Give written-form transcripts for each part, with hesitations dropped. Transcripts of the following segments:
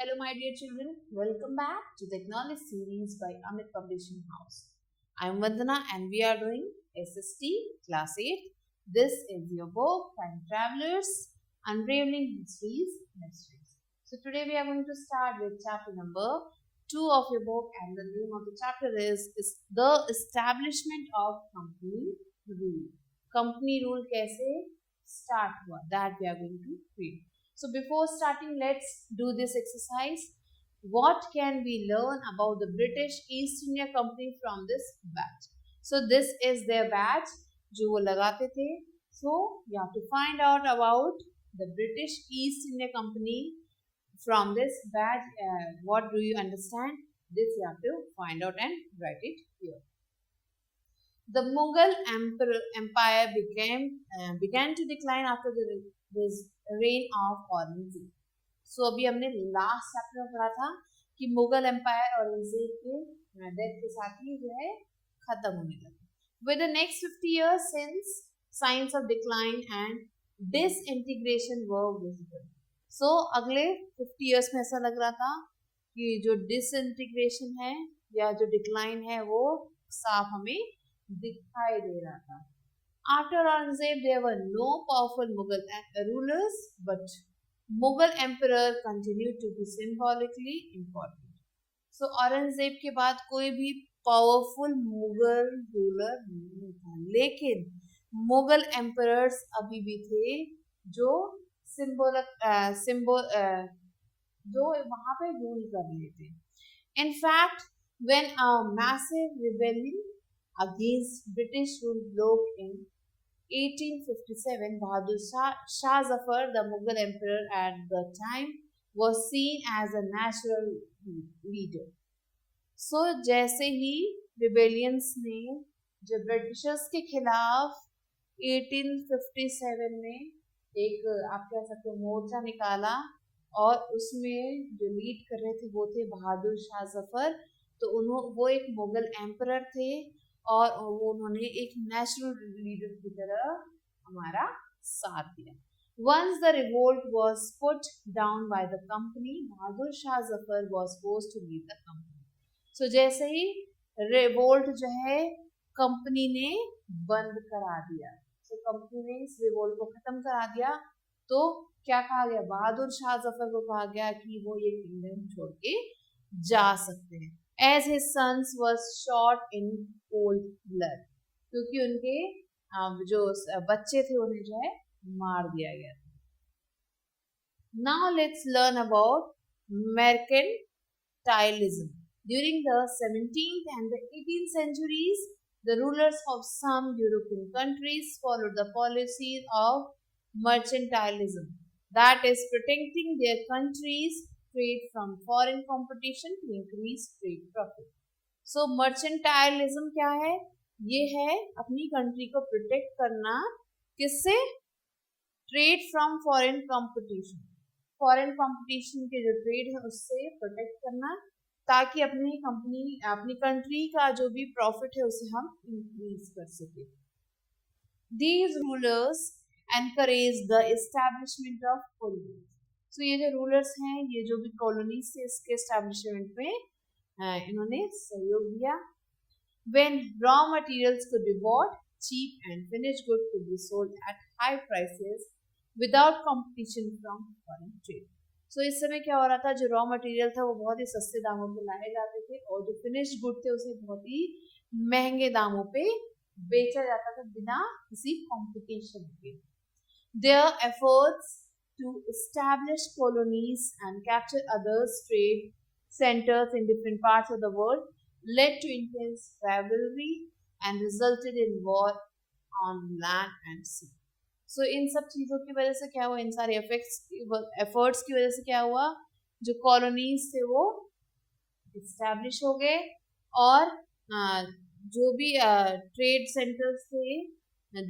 Hello, my dear children. Welcome back to the Technology series by Amit Publishing House. I'm Vandana and we are doing SST Class 8. This is your book, Time Travelers, Unraveling Mysteries. So today we are going to start with chapter number 2 of your book, and the name of the chapter is The Establishment of Company Rule. Company rule कैसे start हुआ, that we are going to read. So before starting, let's do this exercise. What can we learn about the British East India Company from this badge? So this is their badge जो वो लगाते थे. So you have to find out about the British East India Company from this badge. What do you understand? This you have to find out and write it here. The Mughal Empire began to decline after this reign of Aurangzeb. So अभी हमने last chapter में पढ़ा था कि Mughal empire Aurangzeb के death के साथ ही जो है खत्म होने लगा. With the next 50 years since signs of decline and disintegration were visible. So अगले 50 years में ऐसा लग रहा था कि जो disintegration है या जो decline है वो साफ हमें दिखाई दे रहा था. After Aurangzeb, there were no powerful Mughal rulers, but Mughal emperor continued to be symbolically important. So Aurangzeb के बाद कोई भी पावरफुल मुगल रूलर नहीं था, लेकिन मुगल एम्परर्स अभी भी थे जो जो वहां पे रूल कर रहे थे. In fact, when a massive rebellion against British rule broke in 1857, Bahadur Shah Zafar, the Mughal emperor at the time, was seen as a natural leader. So जैसे ही rebellions ने जो ब्रिटिशर्स के खिलाफ 1857 में एक आप कह सकते हो मोर्चा निकाला और उसमें जो लीड कर रहे थे वो थे बहादुर शाह जफर. तो वो एक मुगल एम्परर थे और उन्होंने एक नेशनल लीडर की तरह हमारा साथ दिया. Once the revolt was put down by the company, Bahadur Shah Zafar was forced to leave the company. So जैसे ही revolt जो है कंपनी ने बंद करा दिया, so कंपनी ने इस revolt को खत्म करा दिया, तो क्या कहा गया, बहादुर शाह जफर को कहा गया कि वो ये किंगडम छोड़ के जा सकते हैं. As his sons was shot in cold blood, क्योंकि उनके जो बच्चे थे उन्हें जो है मार दिया गया था. Now let's learn about mercantilism. During the 17th and the 18th centuries, the rulers of some European countries followed the policies of mercantilism, that is protecting their countries trade from foreign competition to increase trade profit. So mercantilism क्या है? ये है अपनी country को protect करना. किससे? Trade from foreign competition. Foreign competition के जो ट्रेड है उससे प्रोटेक्ट करना ताकि अपनी कंट्री का जो भी प्रॉफिट है उसे हम इंक्रीज कर सके. These rulers encourage the establishment of colonies. So ये जो रूलर्स हैं, ये जो भी कॉलोनीज थे, इसके एस्टैब्लिशमेंट में इन्होंने सहयोग दिया. When raw materials could be bought cheap and finished goods could be sold at high prices without competition from foreign trade. So इस समय क्या हो रहा था, जो रॉ मटेरियल था वो बहुत ही सस्ते दामों पे लाए जाते थे और जो फिनिश्ड गुड थे उसे बहुत ही महंगे दामों पे बेचा जाता था बिना किसी कंपटीशन के. Their efforts to establish colonies and capture others trade centers in different parts of the world led to intense rivalry and resulted in war on land and sea. So इन सब चीज़ों की वजह से क्या हुआ, इन सारे एफर्ट्स की वजह से क्या हुआ, जो कॉलोनीज थे वो इस्टेब्लिश हो गए और जो भी ट्रेड सेंटर्स थे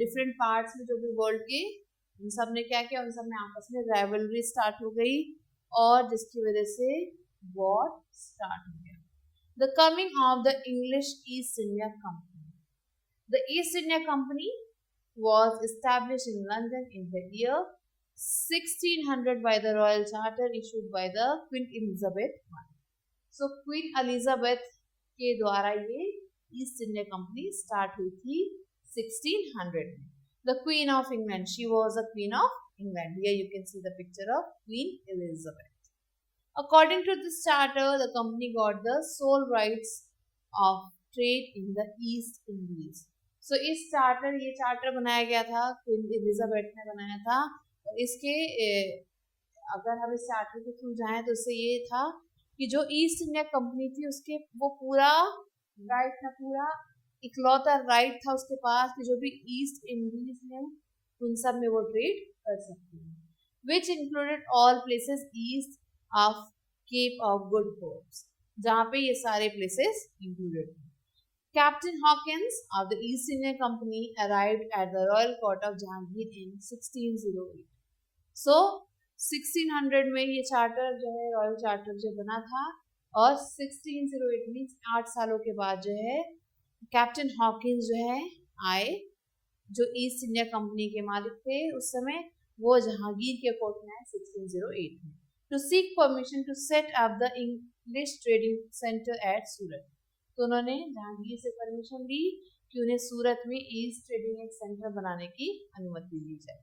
डिफरेंट पार्ट्स में जो भी वर्ल्ड के, उन सब ने क्या किया, उन सब में आपस में राइवलरी स्टार्ट हो गई और जिसकी वजह से वॉर स्टार्ट हो गया. The coming of the English East India Company. The East India Company was established in London in the year 1600 by the Royal Charter issued by the Queen Elizabeth I. So Queen Elizabeth के द्वारा ये east India company start हुई थी 1600 में. The Queen of England, she was a Queen of England. Here you can see the picture of Queen Elizabeth. According to this charter, the company got the sole rights of trade in the East Indies. So इस ये charter बनाया गया था, queen Elizabeth ने बनाया था. और इसके अगर हम इस चार्टर के थ्रू जाएं तो इससे ये था कि जो ईस्ट इंडिया कंपनी थी उसके वो पूरा राइट था, पूरा इकलौता राइट था उसके पास कि जो भी ईस्ट इंडीज में उन सब में वो ट्रेड कर सकती है, which included all places east of Cape of Good Hopes, जहाँ पे ये सारे प्लेसेस इंक्लूडेड थे. Captain Hawkins of the East India Company arrived at the Royal Court of Jahangir in 1608. So 1600 में ये चार्टर जो है रॉयल चार्टर जो बना था और 1608 मीन्स 8 सालों के बाद जो है कैप्टन हॉकिंस जो है आए, जो ईस्ट इंडिया कंपनी के मालिक थे उस समय, वो जहांगीर के कोर्ट में आए 1608 में, to seek permission to set up the English trading centre at Surat. तो उन्होंने जहांगीर से परमिशन ली कि उन्हें सूरत में ईस्ट ट्रेडिंग एक सेंटर बनाने की अनुमति दी जाए.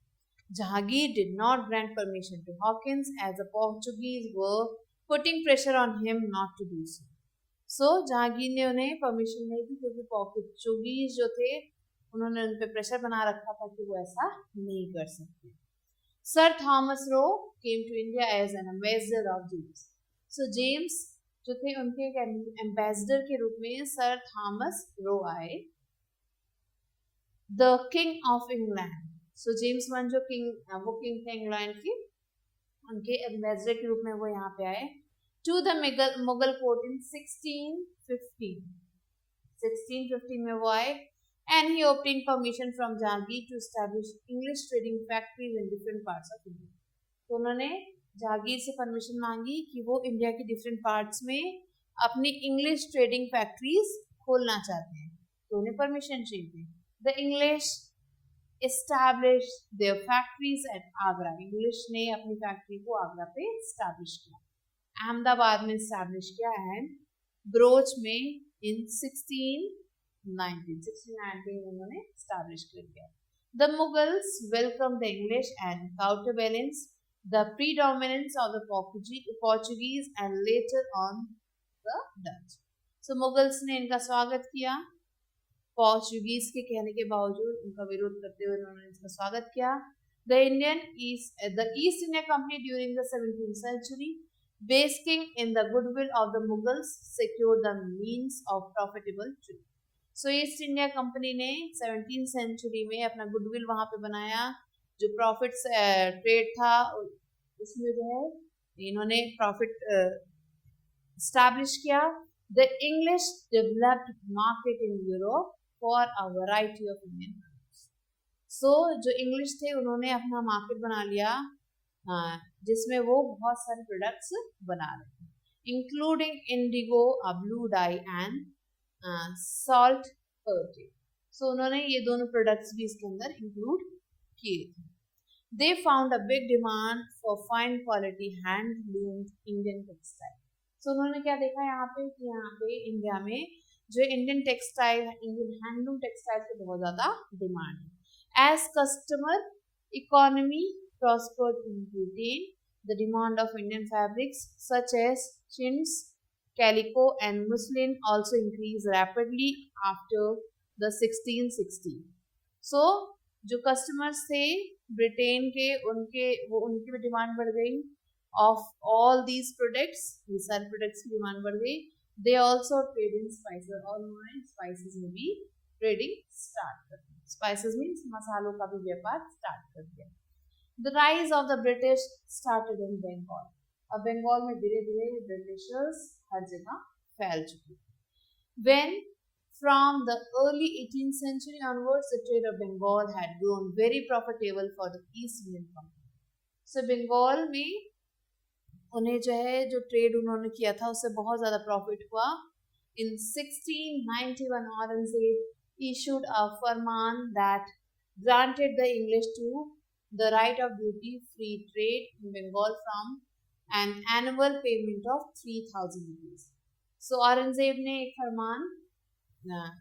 Jahangir did not grant permission to Hawkins as the Portuguese were putting pressure on him not to do so. So Jahangir ने उन्हें परमिशन नहीं दी क्योंकि पोर्चुगीज जो थे उन्होंने उन पर प्रेशर बना रखा था कि वो ऐसा नहीं कर सकते. Sir Thomas Roe came to India as an ambassador of James. So James जो थे उनके एक एम्बेसडर के रूप में सर थॉमस रो आए. The king of England, so James one जो वो किंग थे इंग्लैंड के, उनके एम्बेसडर के रूप में वो यहाँ पे आए. टू द मुगल कोर्ट इन 1615 में वो आए. And he obtained permission from Jahangir to establish English trading factories in different parts of India. तो उन्होंने जहांगीर से परमिशन मांगी कि वो इंडिया के डिफरेंट पार्ट्स में अपनी इंग्लिश ट्रेडिंग फैक्ट्रीज खोलना चाहते हैं, तो उन्हें परमिशन चाहिए. The English establish their factories at Agra, English ने अपनी फैक्ट्री को आगरा पे एस्टैब्लिश किया, अहमदाबाद में एस्टैब्लिश किया एंड ब्रोच में इन 1619 उन्होंने एस्टैब्लिश कर दिया. The Mughals welcome the English and counterbalance the predominance of the Portuguese and later on the Dutch. So Mughals ने इनका स्वागत किया, पोर्चुगीज के कहने के बावजूद उनका विरोध करते हुए उन्होंने इसका स्वागत किया. The East India Company during the 17th century, basking in the goodwill of the Mughals, secured the means of profitable trade. So East India Company ने 17th century में अपना गुडविल वहाँ पे बनाया, जो प्रॉफिट ट्रेड था उसमें जो है इन्होंने प्रॉफिट एस्टैब्लिश किया. The English developed market in Europe for a variety of Indian products. So जो इंग्लिश थे उन्होंने अपना मार्केट बना लिया जिसमें वो बहुत सारे प्रोडक्ट्स बना रहे थे, including indigo, a blue dye and saltpetre. So उन्होंने ये दोनों प्रोडक्ट्स भी इसके अंदर इंक्लूड किए थे. They found a big demand for fine quality hand-loomed Indian textile. So उन्होंने क्या देखा यहाँ पे कि यहाँ पे इंडिया में जो Indian textile, Indian handloom textile की बहुत ज़्यादा डिमांड है. As customer economy prospered in Britain, the demand of Indian fabrics such as chintz, calico and muslin also increased rapidly after the 1660. So जो कस्टमर्स थे Britain के, उनकी भी demand बढ़ गई ऑफ ऑल दीज प्रोडक्ट्स, ये सारे प्रोडक्ट्स की डिमांड बढ़ गई. They also trade in spices, और उन्होंने स्पाइसेस में भी ट्रेडिंग स्टार्ट कर दी. स्पाइसेस मीन्स मसालों का भी व्यापार स्टार्ट कर दिया. The rise of the British started in Bengal. अब बंगाल में धीरे धीरे ब्रिटिशर्स हर जगह फैल चुके. When From the early 18th century onwards, the trade of Bengal had grown very profitable for the East Indian Company. So Bengal में उन्हें जो है जो ट्रेड उन्होंने किया था उससे बहुत ज़्यादा प्रॉफिट हुआ. In 1691, Aurangzeb issued a farman that granted the English to the right of duty-free trade in Bengal from an annual payment of 3,000 rupees. So Aurangzeb ने एक फरमान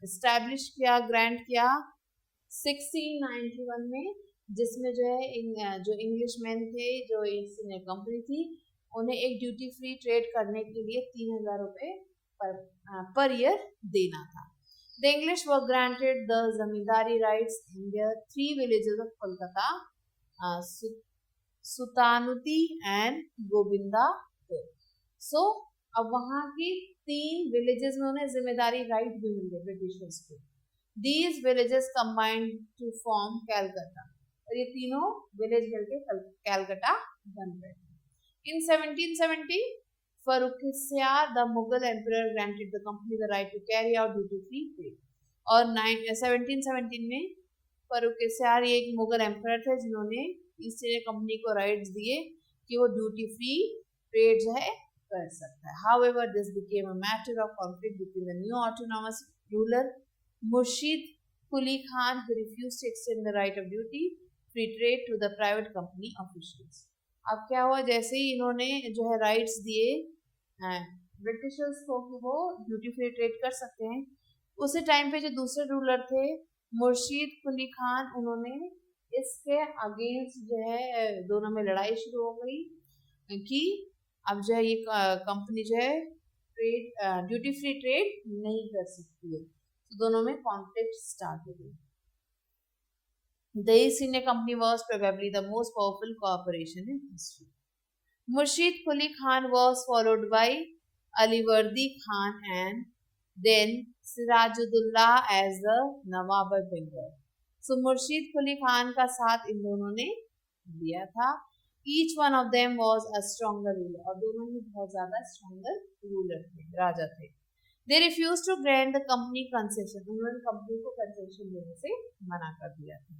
एस्टैब्लिश किया, ग्रांट किया 1691 में, जिसमें जो है जो इंग्लिश मैन थे, जो ईस्ट इंडिया कंपनी थी, उन्हें एक ड्यूटी फ्री ट्रेड करने के लिए 3,000 रुपये पर ईयर देना था. The English were granted the zamindari rights in their 3 villages of Kolkata, Sutanuti and Govindapur. So अब वहां की 3 विलेजेस में उन्हें जिम्मेदारी राइट भी मिल गए ब्रिटिशर्स को. These villages combined to form Calcutta, और ये तीनों विलेज मिलके कैलकाटा बन गए. In 1770 Farrukhsiyar the Mughal emperor granted the company the right to carry out duty free trade. और 1717 में फर्रुखसियार ये एक मुगल एम्परर थे जिन्होंने ईस्ट इंडिया कंपनी को राइट्स दिए कि वो ड्यूटी फ्री ट्रेड जो है कर सकता है. However, this became a matter of conflict between the new autonomous ruler Murshid Quli Khan, who refused to extend the right of duty free trade to the private company officials. अब क्या हुआ, जैसे ही इन्होंने जो है राइट्स दिए Britishers को कि वो ड्यूटी फ्री ट्रेड कर सकते हैं, उसी टाइम पे जो दूसरे रूलर थे मुर्शीद कुली खान, उन्होंने इसके अगेंस्ट जो है दोनों में लड़ाई शुरू हो गई कि अब जो है ये कंपनी जो है ट्रेड ड्यूटी फ्री ट्रेड नहीं कर सकती है. तो दोनों में कॉन्फ्लिक्ट स्टार्ट हो गई. The East India Company was probably the most powerful corporation in history. Murshid Quli Khan was followed by Alivardi Khan and then Sirajudullah as the Nawab of Bengal. So Murshid Quli Khan का साथ इन दोनों ने दिया था. Each one of them was a stronger ruler, और दोनों ही बहुत ज़्यादा stronger ruler थे, राजा थे. They refused to grant the company concession. उन्होंने कंपनी को concession देने से मना कर दिया था.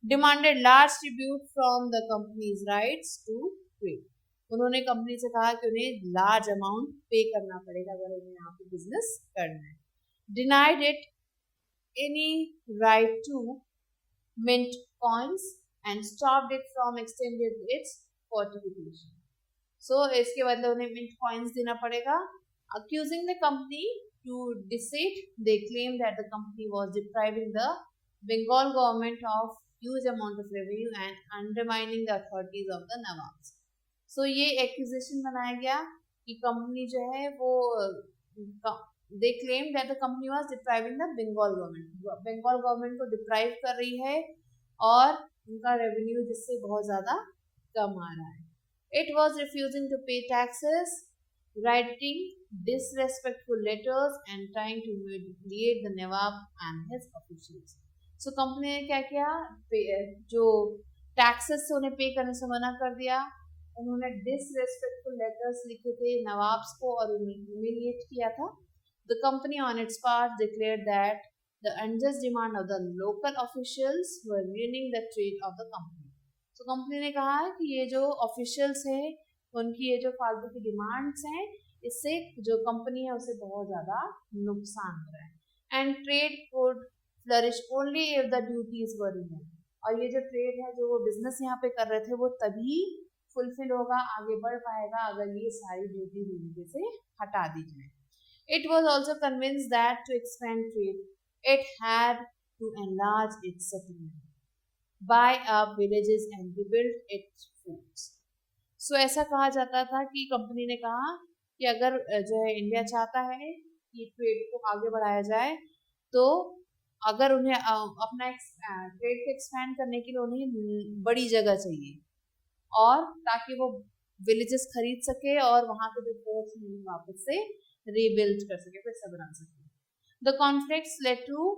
Demanded large tribute from the company's rights to trade. उन्होंने कंपनी से कहा कि उन्हें लार्ज अमाउंट पे करना पड़ेगा अगर उन्हें यहाँ पे बिजनेस करना है. Denied it any right to mint coins and stopped it from extending its fortification. So इसके बदले उन्हें mint coins देना पड़ेगा. Accusing the company to deceit, they claimed that the company was depriving the Bengal government of huge amount of revenue and undermining the authorities of the Nawabs. So ये accusation बनाया गया कि company जो है वो they claimed that the company was depriving the Bengal government. Bengal government को deprive कर रही है और उनका revenue जिससे बहुत ज़्यादा कम आ रहा है. It was refusing to pay taxes, writing disrespectful letters and trying to humiliate the Nawab and his officials. So company ने क्या किया, जो टैक्सेस से उन्हें पे करने से मना कर दिया. उन्होंने डिसरेस्पेक्टफुल लेटर्स लिखे थे नवाब्स को और उन्हें ह्यूमिलिएट किया था. The company on it's part declared that the unjust demand of the local officials were ruining the trade off the company. तो कंपनी ने कहा है कि ये जो ऑफिशियल्स हैं उनकी ये जो फालतू की डिमांड्स हैं, इससे जो कंपनी है उसे बहुत ज़्यादा नुकसान हो रहा है. And trade could flourish only if the duties were removed. और ये जो ट्रेड है, जो वो बिजनेस यहाँ पे कर रहे थे, वो तभी फुलफिल होगा, आगे बढ़ पाएगा अगर ये सारी ड्यूटी नीचे से हटा दी जाए. It was also convinced that to expand trade it had to enlarge its settlement, buy up villages and rebuild its forts. So ऐसा कहा जाता था कि कंपनी ने कहा कि अगर जो है इंडिया चाहता है कि ट्रेड को आगे बढ़ाया जाए, तो अगर उन्हें अपना ट्रेड को एक्सपैंड करने के लिए उन्हें बड़ी जगह चाहिए, और ताकि वो विलेजेस खरीद सके और वहाँ के जो फोर्ट्स वापस से रीबिल्ड कर सके, फिर से बना सके. The conflicts led to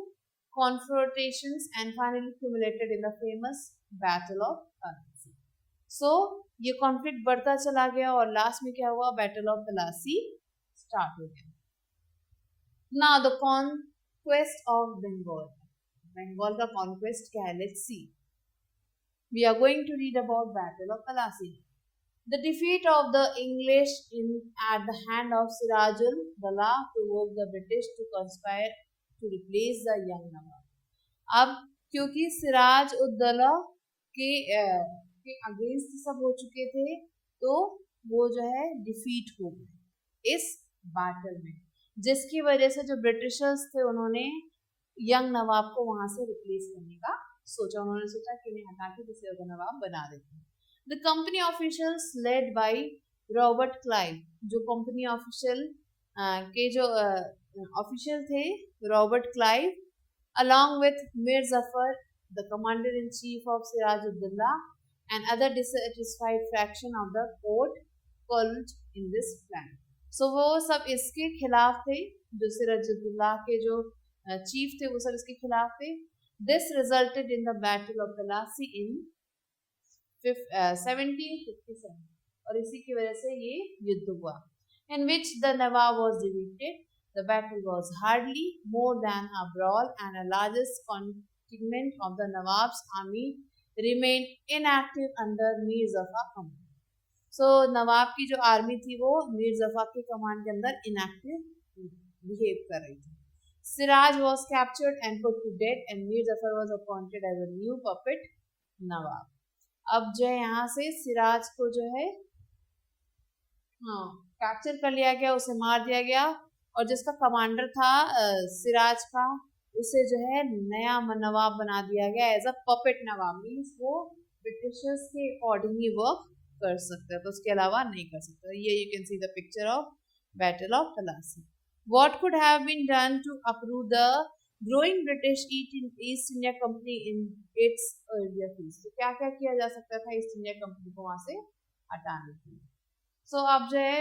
confrontations and finally accumulated in the famous Battle of Plassey. So ये कॉन्फ्लिक्ट बढ़ता चला गया और लास्ट में क्या हुआ, बैटल ऑफ प्लासी स्टार्ट हो गया. Now the conquest of Bengal. Bengal का कॉन्क्वेस्ट क्या है, let's see. We are going to read about Battle of Plassey. The defeat of the English at the hand of Sirajul-Dowlah provoked the British to conspire to replace the young Nawab. अब क्योंकि सिराज उद दौला के against सब हो चुके थे, तो वो जो है डिफीट हो गए इस बैटल में, जिसकी वजह से जो ब्रिटिशर्स थे उन्होंने यंग नवाब को वहां से रिप्लेस करने का सोचा। उन्होंने सोचा कि इन्हें हटा के किसी और को नवाब बना देते हैं। The company officials led by Robert Clive, जो कंपनी ऑफिशियल के जो ऑफिशियल थे Robert Clive, along with Mir Zafar, the commander-in-chief of Siraj-ud-Daulah, and other dissatisfied faction of the court called in this plan. So वो सब इसके खिलाफ थे, जो सिराजुद्दौला के जो चीफ थे वो सब इसके खिलाफ थे. This resulted in the Battle of Plassey in 1757 और इसी की वजह से ये युद्ध हुआ, in which the Nawab was defeated. The battle was hardly more than a brawl, and the largest contingent of the Nawab's army remained inactive under Mir Zafar command. So नवाब की जो आर्मी थी वो मीर जफर के कमांड के अंदर inactive behave कर रही थी. Siraj was captured and put to death, and Mir Zafar was appointed as a new puppet नवाब. अब जो है यहाँ से सिराज को जो है कैप्चर कर लिया गया, उसे मार दिया गया, और जिसका कमांडर था सिराज का, उसे जो है नया नवाब बना दिया गया as a puppet nawab. Means वो ब्रिटिशर्स के अकॉर्डिंग ही वर्क कर सकता है, तो उसके अलावा नहीं कर सकता. ये you can see the picture of battle of Plassey. What could have been done to approve the growing British East India company in its earlier phase. तो क्या क्या किया जा सकता था ईस्ट इंडिया कंपनी को वहां से हटाने के लिए. सो अब जो है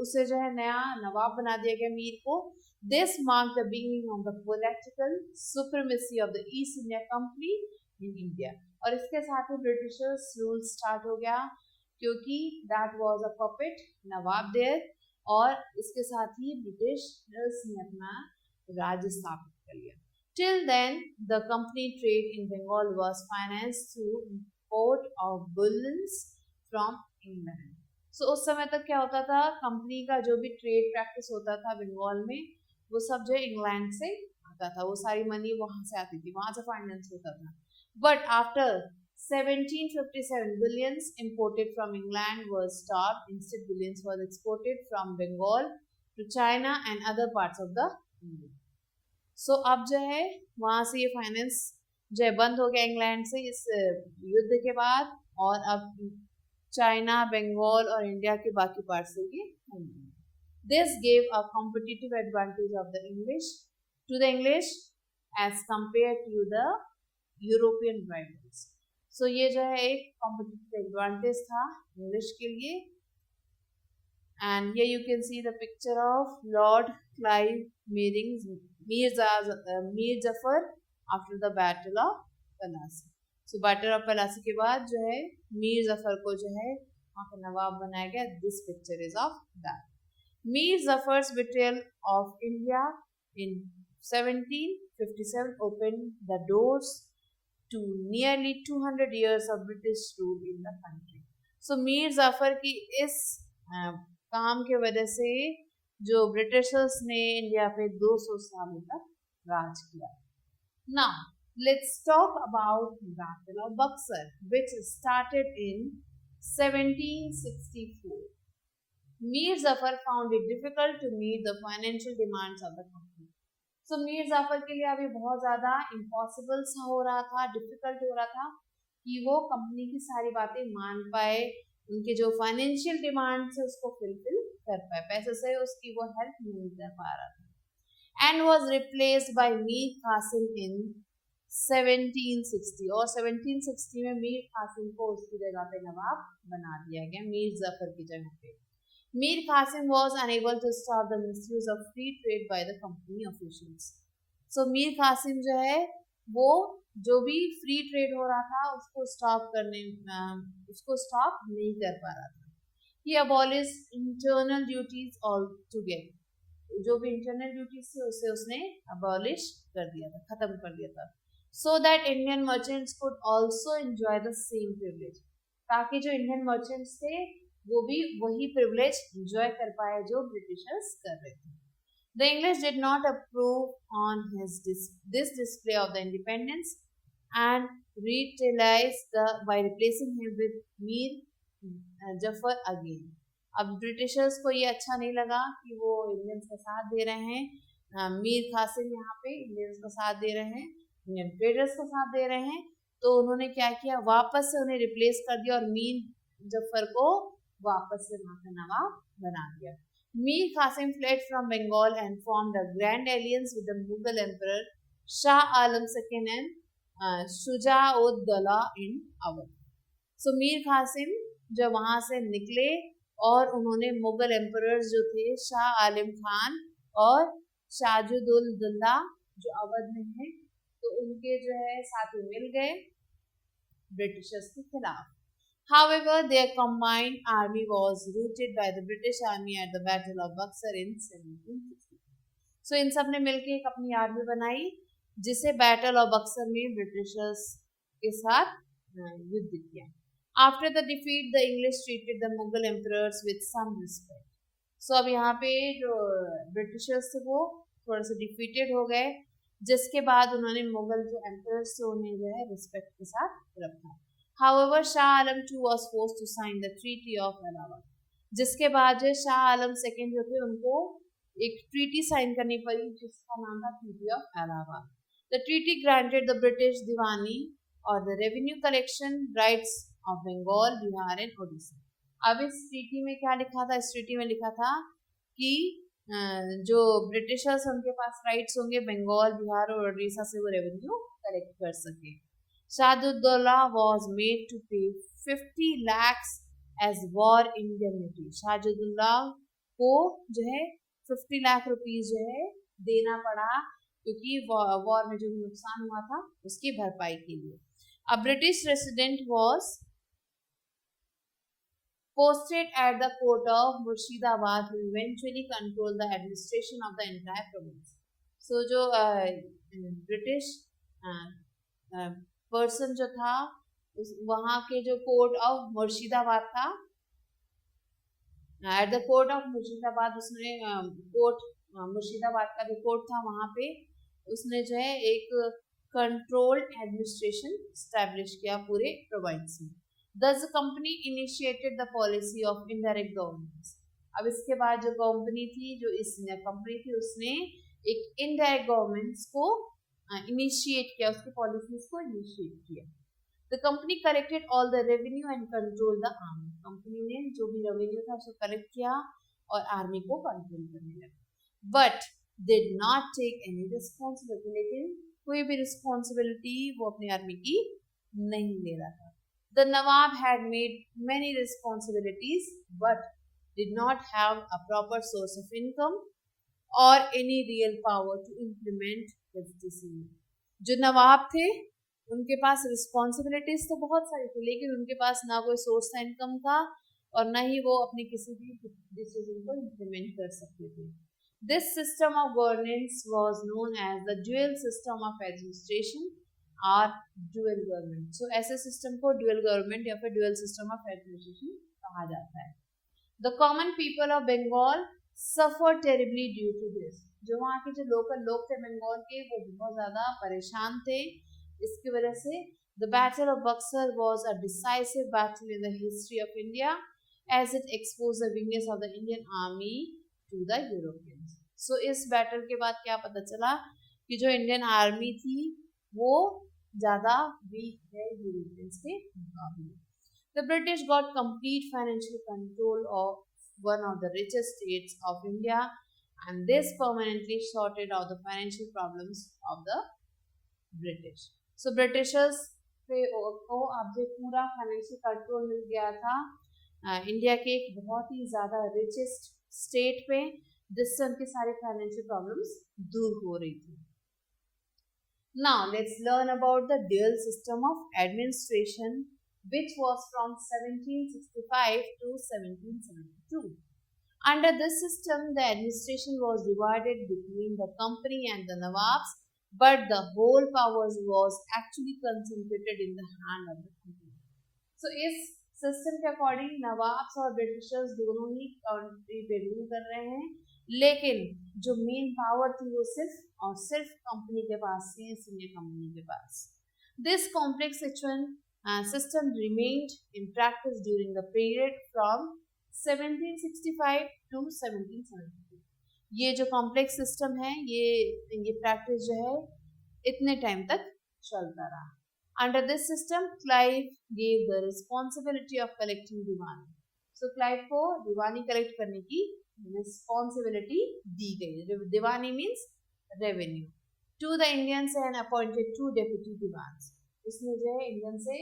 उसे जो है नया नवाब बना दिया गया मीर को. This mark the beginning of the political supremacy of the East India company in India. और इसके साथ ही ब्रिटिशर्स रूल स्टार्ट हो गया, क्योंकि that was a puppet nawab there, और इसके साथ ही ब्रिटिशर्स ने अपना राज्य स्थापित कर लिया. Till then the company trade in Bengal was financed through import of bullions from England. So उस समय तक क्या होता था, कंपनी का जो भी ट्रेड प्रैक्टिस होता था बंगाल में, वो सब जो इंग्लैंड से आता था, वो सारी मनी वहां से आती थी, वहां से फाइनेंस होता था. But after 1757 billions imported from England were stopped. Instead, billions was exported from Bengal to China and other parts of the India. So अब जो है वहां से ये फाइनेंस जो है बंद हो गया इंग्लैंड से इस युद्ध के बाद, और अब चाइना, बंगाल और इंडिया के बाकी पार्ट से ये होंगे. This gave a competitive advantage of the English to the English as compare to the European rivals. So ये जो है एक कॉम्पिटिटिव एडवांटेज था इंग्लिश के लिए. एंड ये you can see the picture of Lord Clive meeting Mir Zafar after the battle of Plassey. So battle of Plassey के बाद जो है मीर जफर को जो है वहाँ का नवाब बनाया गया. This picture is of that. Mir Jafar's betrayal of India in 1757 opened the doors to nearly 200 years of British rule in the country. So Mir Zafar की इस काम के वजह से जो ब्रिटिशर्स ने इंडिया पे 200 सालों तक राज किया. Now let's talk about Battle of Buxar, which started in 1764. Mir Zafar found it difficult to meet the financial demands of the company. So Mir Jafar के लिए अभी बहुत ज़्यादा इम्पॉसिबल सा हो रहा था, डिफिकल्ट हो रहा था कि वो कंपनी की सारी बातें मान पाए, उनके जो फाइनेंशियल डिमांड्स है उसको फुलफिल कर पाए, पैसे से उसकी वो हेल्प नहीं कर पा रहा था. And was replaced by Mir Qasim in 1760. और 1760 में मीर कासिम को उसकी जगह पे नवाब बना दिया गया, मीर जफर की जगह पे. Mir Qasim was unable to stop the misuse of free trade by the company officials. So Mir Qasim जो है वो जो भी फ्री ट्रेड हो रहा था उसको स्टॉप नहीं कर पा रहा था. He abolished internal duties altogether. जो भी इंटरनल ड्यूटीज थी उसे उसने abolish कर दिया था, खत्म कर दिया था. So that Indian merchants could also enjoy the same privilege. ताकि जो इंडियन मर्चेंट्स थे वो भी वही प्रिविलेज एंजॉय कर पाए जो ब्रिटिशर्स कर रहे थे. The English did not approve on this display of the independence. and by replacing him with Mir Zafar again. अब ब्रिटिशर्स को ये अच्छा नहीं लगा कि वो इंडियंस का साथ दे रहे हैं, मीर कासिम यहाँ पे इंडियंस का साथ दे रहे हैं, इंडियन ट्रेडर्स का साथ दे रहे हैं, तो उन्होंने क्या किया, वापस से उन्हें रिप्लेस कर दिया और मीर जफर को वापस से वहां का नवाब बना दिया. Mir Qasim fled from Bengal and formed a grand alliance with the Mughal emperor Shah Alam II and Shuja'ud-Dawla in Awadh. So Mir Qasim जब वहां से निकले और उन्होंने मुगल एम्परर्स जो थे शाह आलम खान और शाजुद्दौला जो अवध में है, तो उनके जो है साथ में मिल गए ब्रिटिशर्स के खिलाफ. However, their combined army was routed by the British Army at the Battle of Buxar in 1760. So इन सब ने मिलकर एक अपनी आर्मी बनाई जिसे बैटल ऑफ बक्सर में ब्रिटिशर्स के साथ युद्ध किया. After the defeat, the English treated the Mughal emperors with some respect. So अब यहाँ पे जो ब्रिटिशर्स थे वो थोड़ा सा डिफीटेड हो गए, जिसके बाद उन्होंने मुगल जो एम्परर्स थे उन्हें जो है रिस्पेक्ट के साथ रखा. However, Shah Alam II was forced to sign the Treaty of Allahabad. जिसके बाद जो शाह आलम सेकेंड जो थे उनको एक ट्रीटी साइन करनी पड़ी जिसका नाम था treaty of Allahabad. The treaty granted the British Diwani or the revenue collection rights of Bengal, Bihar and Odisha. अब इस ट्रीटी में क्या लिखा था, इस ट्रीटी में लिखा था कि जो ब्रिटिशर्स उनके पास राइट्स होंगे बंगाल, बिहार और उड़ीसा से वो रेवेन्यू कलेक्ट कर सके. शाजुद्दौला was made to pay 50 lakhs as war indemnity. शाजुद्दौला को जो है 50 लाख रुपीस जो है देना पड़ा क्योंकि वॉर में जो नुकसान हुआ था उसकी भरपाई के लिए. A British resident was posted at the court of Murshidabad who eventually controlled the administration of the entire province. So जो ब्रिटिश पर्सन जो था वहां के जो कोर्ट ऑफ मुर्शिदाबाद था, at the court of Murshidabad उसने कोर्ट मुर्शिदाबाद का जो कोर्ट था वहां पे उसने जो है एक कंट्रोल्ड एडमिनिस्ट्रेशन स्टैब्लिश किया पूरे प्रोविंस में. Thus the company initiated the policy of indirect governments. अब इसके बाद जो कंपनी थी, जो इस कंपनी थी, उसने एक इनडायरेक्ट गवर्नमेंट्स को इनिशिएट किया, उसकी पॉलिसीज को इनिशिएट किया. The company collected all the revenue and control the army. Company ने जो भी रेवेन्यू था उसको कलेक्ट किया और आर्मी को कंट्रोल करने लगा. But did not take any responsibility. लेकिन कोई भी रिस्पॉन्सिबिलिटी वो अपनी आर्मी की नहीं ले रहा था. The nawab had made many responsibilities but did not have a proper source of income और any real power to implement. जो नवाब थे उनके पास रिस्पॉन्सिबिलिटीज तो बहुत सारी थी, लेकिन उनके पास ना कोई सोर्स था इनकम का और ना ही वो अपनी किसी भी डिसीजन को इम्प्लीमेंट कर सकते थे. This system of governance was known as the dual system of administration और ड्यूअल गवर्नमेंट. सो ऐसे सिस्टम को ड्यूअल गवर्नमेंट या फिर ड्यूअल सिस्टम ऑफ एडमिनिस्ट्रेशन कहा जाता है. The common people of Bengal suffer terribly due to this. जो वहाँ के जो लोकल लोग थे बंगाल के वो बहुत ज़्यादा परेशान थे इसकी वजह से. The battle of Buxar was a decisive battle in the history of India as it expose the weakness of the Indian army to the Europeans. So इस बैटल के बाद क्या पता चला कि जो इंडियन आर्मी थी वो ज़्यादा वीक है यूरोपियंस के मुकाबले. The British got complete financial control of one of the richest states of India, and this permanently sorted out the financial problems of the British. So Britishers को अब जो पूरा फाइनेंशियल कंट्रोल मिल गया था India के एक बहुत ही ज़्यादा रिचेस्ट स्टेट पे, जिससे उनके सारे फाइनेंशियल प्रॉब्लम्स दूर हो रही थी. Now let's learn about the dual system of administration which was from 1765 to 1772. Under this system, the administration was divided between the company and the Nawabs, but the whole powers was actually concentrated in the hand of the company. So, इस system के according nawabs और Britishers दोनों ही country पे rule कर रहे हैं, लेकिन जो मेन पावर थी वो सिर्फ और सिर्फ कंपनी के पास थी, सीनियर कंपनी के पास. This complex system remained in practice during the period from 1765 to 1772. ये जो कॉम्प्लेक्स सिस्टम है ये प्रैक्टिस जो है इतने टाइम तक चलता रहा. Under this system, Clive gave the responsibility of collecting diwani. So Clive को दीवानी कलेक्ट करने की रिस्पॉन्सिबिलिटी दी गई. Diwani means revenue. To the Indians and appointed 2 deputy diwans. इसने जो है इंडियन से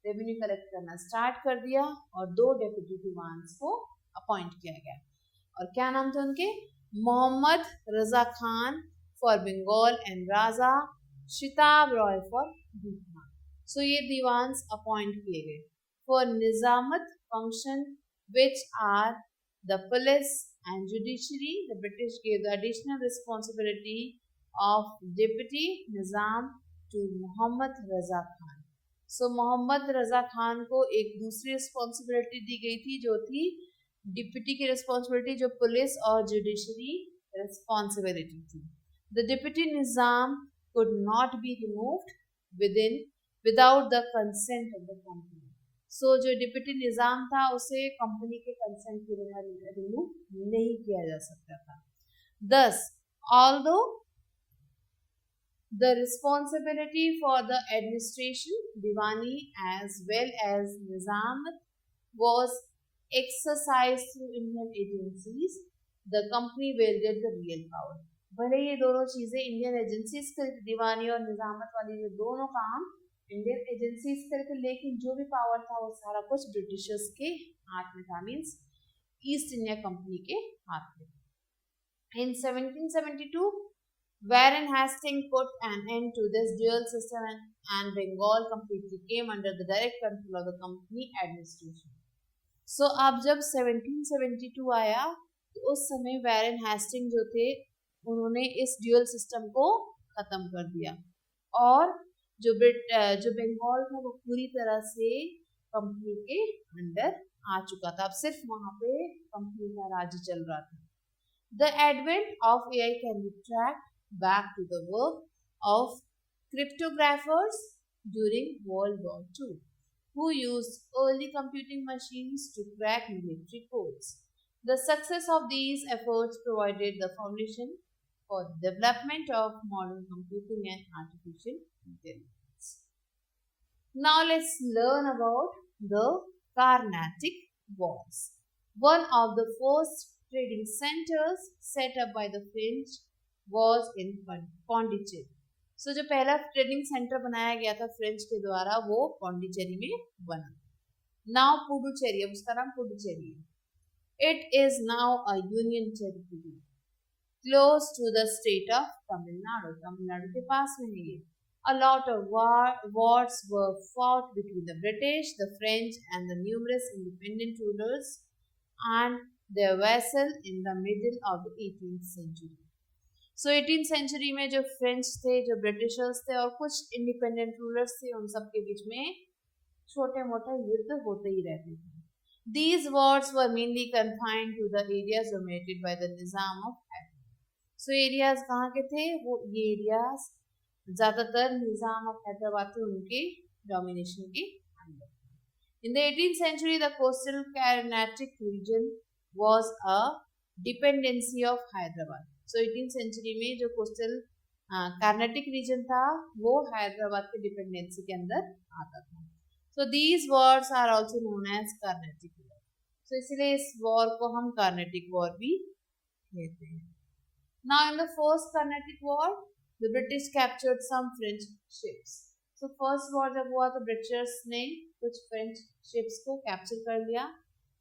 रेवेन्यू कलेक्ट करना स्टार्ट कर दिया और 2 डेप्यूटी दीवान्स को अपॉइंट किया गया. और क्या नाम थे उनके? Mohammad Raza Khan for Bengal and Raja Shitab Roy for Bikaner. So ये दीवान्स अपॉइंट किए गए for nizamat function which are the police and judiciary. The British gave the additional responsibility of deputy nizam to Mohammad Raza Khan. So Mohammad Raza Khan को एक दूसरी रिस्पॉन्सिबिलिटी दी गई थी जो थी डिप्यूटी की रिस्पॉन्सिबिलिटी, जो पुलिस और जुडिशरी रिस्पॉन्सिबिलिटी थी. The deputy Nizam could not be removed without the consent of the company. सो जो डिप्यूटी निजाम था उसे कंपनी के कंसेंट के बिना रिमूव नहीं किया जा सकता था. Thus, although the responsibility for the administration, Diwani as well as Nizamat was exercised through Indian agencies, the company wielded the real power. भले ये दोनों चीजें इंडियन एजेंसीज करके, दीवानी और निजामत वाली जो दोनों काम इंडियन एजेंसीज करके, लेकिन जो भी पावर था वो सारा कुछ ब्रिटिशर्स के हाथ में था, मीन्स ईस्ट इंडिया कंपनी के हाथ में. In 1772, Warren Hastings put an end to this dual system and Bengal completely came under the direct control of the company administration. So अब जब 1772 आया तो उस समय वैरन हेस्टिंग जो थे उन्होंने इस ड्यूअल सिस्टम को खत्म कर दिया और जो बंगाल था वो पूरी तरह से कंपनी के अंडर आ चुका था. अब सिर्फ वहां पे कंपनी का राज्य चल रहा था. The advent of AI can be tracked back to the work of cryptographers during World War II, who used early computing machines to crack military codes. The success of these efforts provided the foundation for the development of modern computing and artificial intelligence. Now let's learn about the Carnatic Wars. One of the first trading centers set up by the French was in Pondicherry. So जो पहला trading centre बनाया गया था French के द्वारा वो पौंडीचेरी में बना. नाउ पुडुचेरी, अब उसका नाम पुडुचेरी है. It is now a union territory close to the state of Tamil Nadu. Tamil Nadu के पास में है ये. A lot of wars were fought between the British, the French and the numerous independent rulers and their vassal in the middle of the 18th century. So 18th century में जो French थे, जो Britishers थे और कुछ independent rulers थे, उन सब के बीच में छोटे मोटे युद्ध होते ही रहते थे. These wars were mainly confined to the areas dominated by the Nizam of Hyderabad. So areas कहाँ के थे? वो ये areas ज़्यादातर निज़ाम ऑफ हैदराबाद थे उनके डोमिनेशन के अंदर. In the 18th century, the coastal Carnatic region was a dependency of Hyderabad. So 18th century में जो कोस्टल कार्नाटिक रीजन था वो हैदराबाद के डिपेंडेंसी के अंदर आता था. So these wars are also known as Carnatic War. So इसलिए इस वॉर को हम कार्नाटिक वॉर भी कहते हैं. Now in the first Carnatic War, the British captured some French ships. So first war जब हुआ तो ब्रिटिशर्स ने कुछ फ्रेंच शिप्स को कैप्चर कर लिया.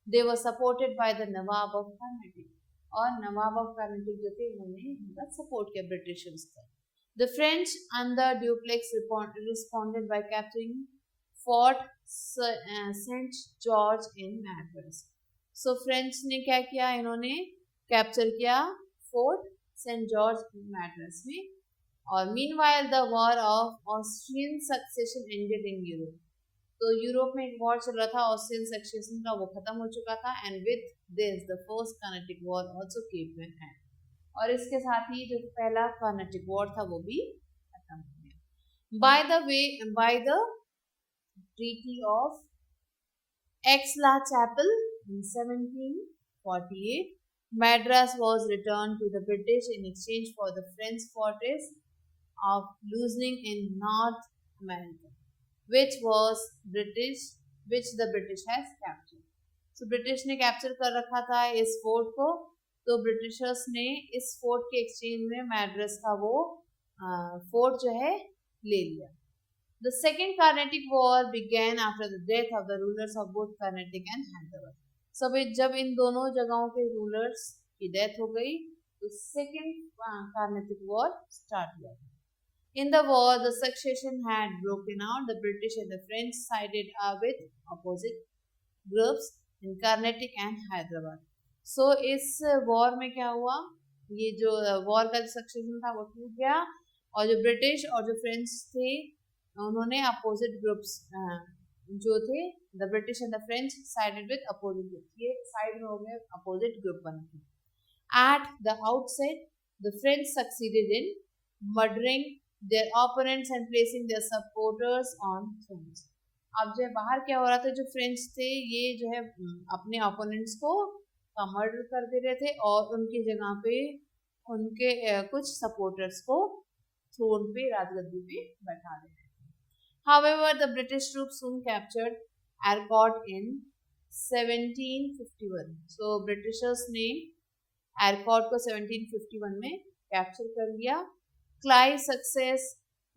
They were supported by the Nawab of Carnatic. और नवाब ऑफ कार्नाटिक जो थे उन्होंने उनका सपोर्ट किया ब्रिटिशर्स का. The French under Dupleix responded by capturing Fort Saint George in Madras. So French ने क्या किया, इन्होंने कैप्चर किया Fort Saint George in Madras में. और meanwhile the war of Austrian succession ended in Europe. तो यूरोप में एक वॉर चल रहा था ऑस्ट्रियन सक्सेशन का, वो खत्म हो चुका था. And with this the first Carnatic war also came to an end. और इसके साथ ही जो पहला कार्नाटिक वॉर था वो भी खत्म हो गया. By the Treaty of Aix-la-Chapelle in 1748, Madras was returned to the British in exchange for the French fortress of Luzerne in North America, which was British, which the British has captured. So British ने capture कर रखा था इस fort को, तो Britishers ने इस fort के एक्सचेंज में मैड्रास का वो फोर्ट जो है ले लिया. The Second Carnatic War began after the death of the rulers of both Carnatic and Hyderabad. सब जब इन दोनों जगहों के रूलर्स की डेथ हो गई तो सेकेंड कार्नेटिक वॉर स्टार्ट हुआ. In the war, the succession had broken out. The British and the French sided with opposite groups in Carnatic and Hyderabad. So इस वॉर में क्या हुआ, ये जो वॉर का सक्सेशन था वो टूट गया और जो ब्रिटिश और जो फ्रेंच थे उन्होंने अपोजिट ग्रुप्स जो थे the British and the French sided with opposite group, ये साइड में हो गए अपोजिट ग्रुप बन के. At the outset the French succeeded in murdering their opponents and placing their supporters on thrones. अब जो बाहर क्या हो रहा था, जो फ्रेंच थे ये जो है अपने ओपोनेंट्स को मर्डर कर दे रहे थे और उनकी जगह पे उनके कुछ सपोर्टर्स को थ्रोन पे राजगद्दी पे बैठा दे रहे थे. However, the British troops soon captured Arcot in 1751. So Britishers ने Arcot को 1751 में कैप्चर कर लिया. Clive's success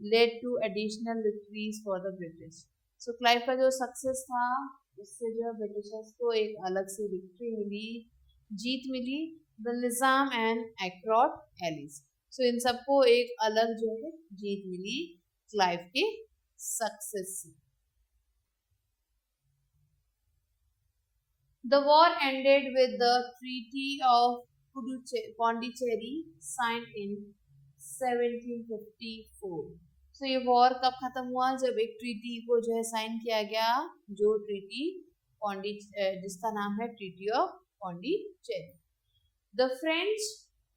led to additional victories for the British. So Clive का जो सक्सेस था उससे जो ब्रिटिशर्स को एक अलग से विक्ट्री मिली, जीत मिली. The Nizam and Arcot allies. So इन सबको एक अलग जो है जीत मिली क्लाइव के सक्सेस से. The war ended with the Treaty of Pondicherry signed in 1754. So ये वॉर कब खत्म हुआ, जब एक ट्रीटी को जो है साइन किया गया, जो ट्रीटी जिसका नाम है treaty of Pondicherry. The French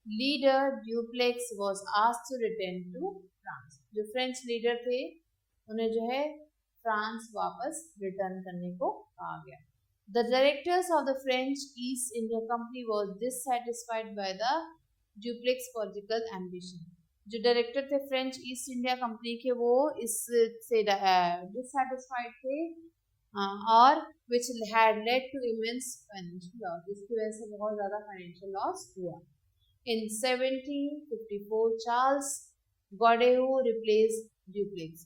leader Dupleix was asked to return to France. जो फ्रेंच लीडर थे उन्हें जो है फ्रांस वापस रिटर्न करने को कहा गया. The directors of the French East India Company were dissatisfied by the Dupleix political ambition. जो डायरेक्टर थे फ्रेंच ईस्ट इंडिया कंपनी के वो इससे डिससेटिस्फाइड थे और which had led to immense financial loss. इसकी वजह से बहुत ज़्यादा फाइनेंशियल लॉस हुआ. In 1754, Charles Godeau replaced Dupleix.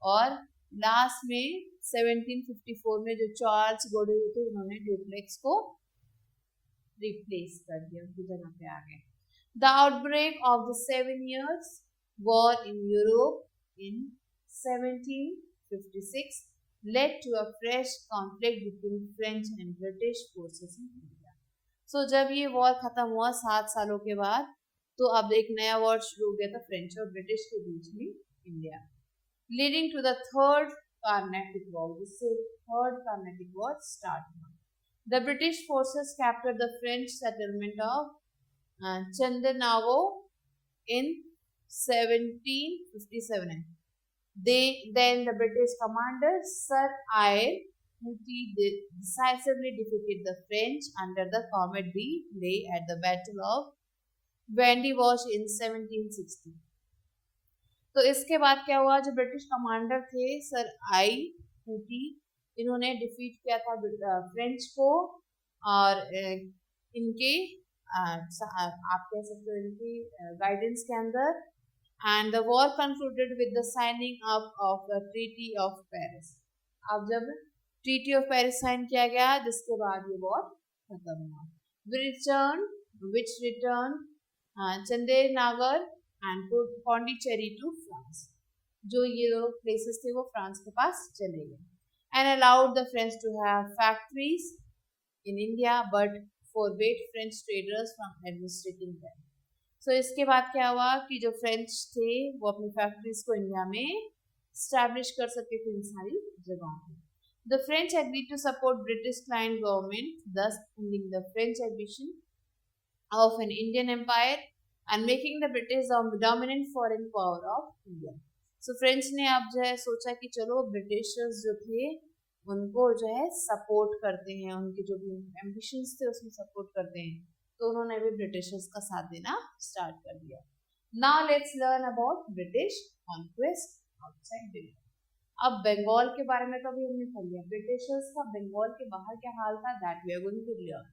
और लास्ट में 1754 में जो चार्ल्स गोडेयू थे उन्होंने ड्यूप्लेक्स को रिप्लेस कर दिया, उनकी जगह पे आ गए. The outbreak of the 7 years war in Europe in 1756 led to a fresh conflict between French and British forces in India. So जब ये वॉर खत्म हुआ 7 सालों के बाद, तो अब एक नया वॉर शुरू हो गया था फ्रेंच और ब्रिटिश के बीच में India, leading to the Third Carnatic War. जिससे Third Carnatic War start हुआ. The British forces captured the French settlement of Chandanao in 1757. Then the British commander Sir Eyre Mouty decisively defeated the French under the Comte de Lay at the Battle of Vandewash in 1760. तो इसके बाद क्या हुआ, जो British commander थे sir I मूटी, इन्होंने defeat किया था फ्रेंच को और इनके आप कह सकते हो इनकी गाइडेंस के अंदर. And the war concluded with the signing up of the treaty of Paris. अब जब ट्रीटी ऑफ पेरिस साइन किया गया जिसके बाद ये वॉर खत्म हुआ. Which return Chandernagore and Pondicherry to France. जो ये दो प्लेसेस थे वो फ्रांस के पास चले गए. And allowed the French to have factories in India but forbade French traders from administrating them. So इसके बाद क्या हुआ कि जो फ्रेंच थे वो अपनी फैक्ट्रीज को इंडिया में स्टैब्लिश कर सके थे इन सारी जगहों पे. The French agreed to support British client government, thus ending the French ambition of an Indian empire and making the British the dominant foreign power of India. So French ने अब जो है सोचा कि चलो ब्रिटिशर्स जो थे उनको जो है सपोर्ट करते हैं, उनके जो भी एम्बिशंस थे उसमें सपोर्ट करते हैं, तो उन्होंने भी ब्रिटिशर्स का साथ देना स्टार्ट कर दिया। Now let's learn about British conquest outside Bengal. अब बंगाल के बारे में तो अभी हमने पढ़ लिया, ब्रिटिशर्स का बंगाल के बाहर क्या हाल था, that we are going to learn.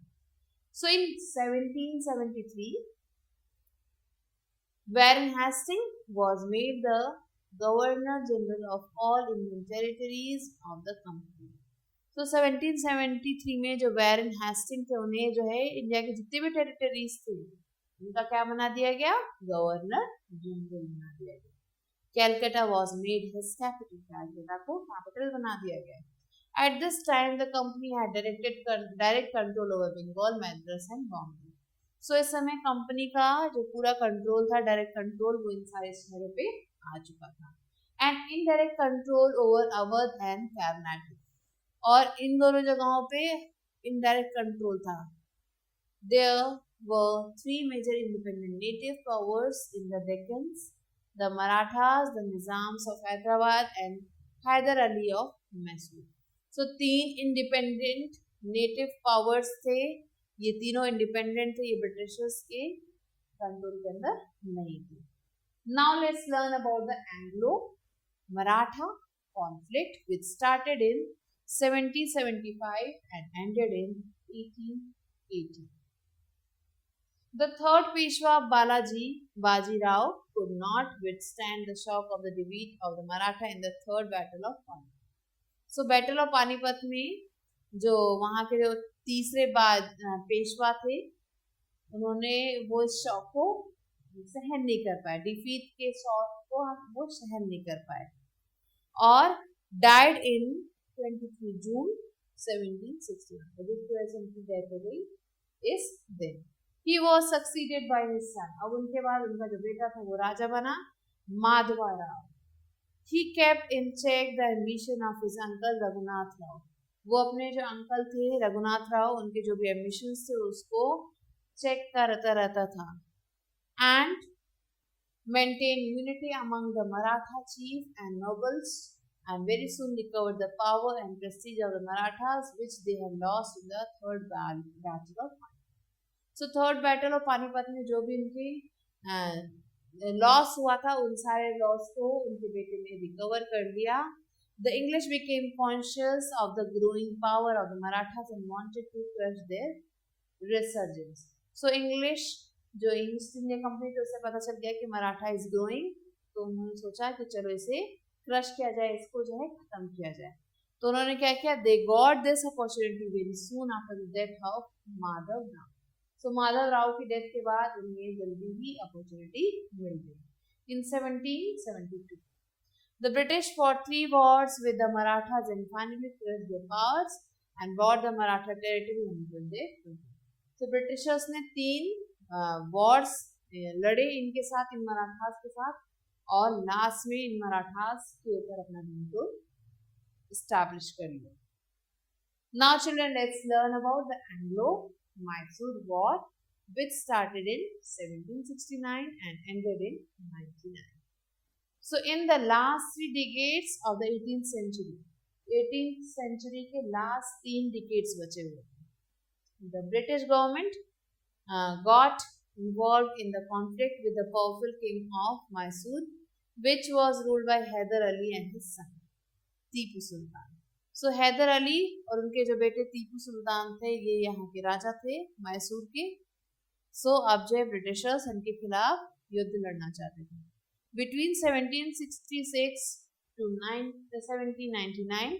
So in 1773 Warren Hastings was made the Governor General of all Indian territories of the company. So 1773 में जो वैरन हेस्टिंग थे उन्हें जो है इंडिया के जितने भी टेरिटरीज थे उनका क्या बना दिया गया, गवर्नर जनरल बना दिया गया। Calcutta was made his capital, Calcutta को कैपिटल बना दिया गया। At this time the company had direct control over Bengal, Madras and Bombay. सो इस समय कंपनी का जो पूरा कंट्रोल था, डायरेक्ट कंट्रोल, वो इन सारे शहरों पे आ चुका था। And indirect control over Awadh and Karnataka, और इन दोनों जगहों पे इनडायरेक्ट कंट्रोल था। There were 3 major independent native powers in the Deccans, the Marathas, the Nizams of Hyderabad and Haidar Ali of Mysore. So 3 independent native powers थे, ये तीनों इंडिपेंडेंट थे, ये ब्रिटिशर्स के कंट्रोल के अंदर नहीं थे। Now let's learn about the Anglo Maratha conflict which started in 1775 and ended in 1880। The third Peshwa Balaji Bajirao could not withstand the shock of the defeat of the Maratha in the third battle of Panipat. So battle of Panipat में जो वहाँ के जो तीसरे पेशवा थे उन्होंने वो shock को सहन नहीं कर पाए, डिफीट के शॉक को वो सहन नहीं कर पाए, और डाइड इन 23 जून 1761, उनकी डेथ हो गई इस दिन। He was succeeded by his son, अब उनके बाद उनका जो बेटा था वो राजा बना, Madhava Rao. He kept in check the ambition of his uncle Raghunath Rao, वो अपने जो अंकल थे रघुनाथ राव, उनके जो भी एम्बिशंस थे उसको चेक करता रहता था। And maintain unity among the Maratha cheap and nobles and very soon recovered the power and Prestige of the Marathas which they had lost in the third battle of Panipat. So third battle of Panipat में जो भी उनकी loss हुआ था उन सारे loss को उनके बेटे ने रिकवर कर लिया। The English became conscious of the growing power of the Marathas and wanted to crush their resurgence. So English जो ईस्ट इंडिया कंपनी थे उसे पता चल गया कि मराठा इज ग्रोइंग, तो उन्होंने सोचा कि चलो इसे क्रश किया जाए, इसको जो है खत्म किया जाए। तो उन्होंने क्या किया, they got this opportunity very soon after the death of Madhav Rao. So Madhav Rao की डेथ के बाद उन्हें जल्दी ही अपॉर्चुनिटी मिल गई। इन 1772 The British fought 3 wars with the Marathas and finally crushed their powers and brought the Maratha territory under their control. So Britishers ने 3 wars लड़े इनके साथ, इन मराठास के साथ, और लास्ट में इन मराठास के ऊपर अपना कंट्रोल एस्टैब्लिश कर लिया। Now children, let's learn about the Anglo-Mysore War which started in 1769 and ended in 1999. So in the last 3 decades of the 18th century के last 3 decades बचे हुए, the British government got involved in the conflict with the powerful king of Mysore, which was ruled by Hyder Ali and his son Tipu Sultan. So Hyder Ali और उनके जो बेटे टीपू सुल्तान थे, ये यहाँ के राजा थे मैसूर के। So अब जो ब्रिटिशर्स इनके खिलाफ युद्ध लड़ना चाहते थे। Between 1766 to 1799,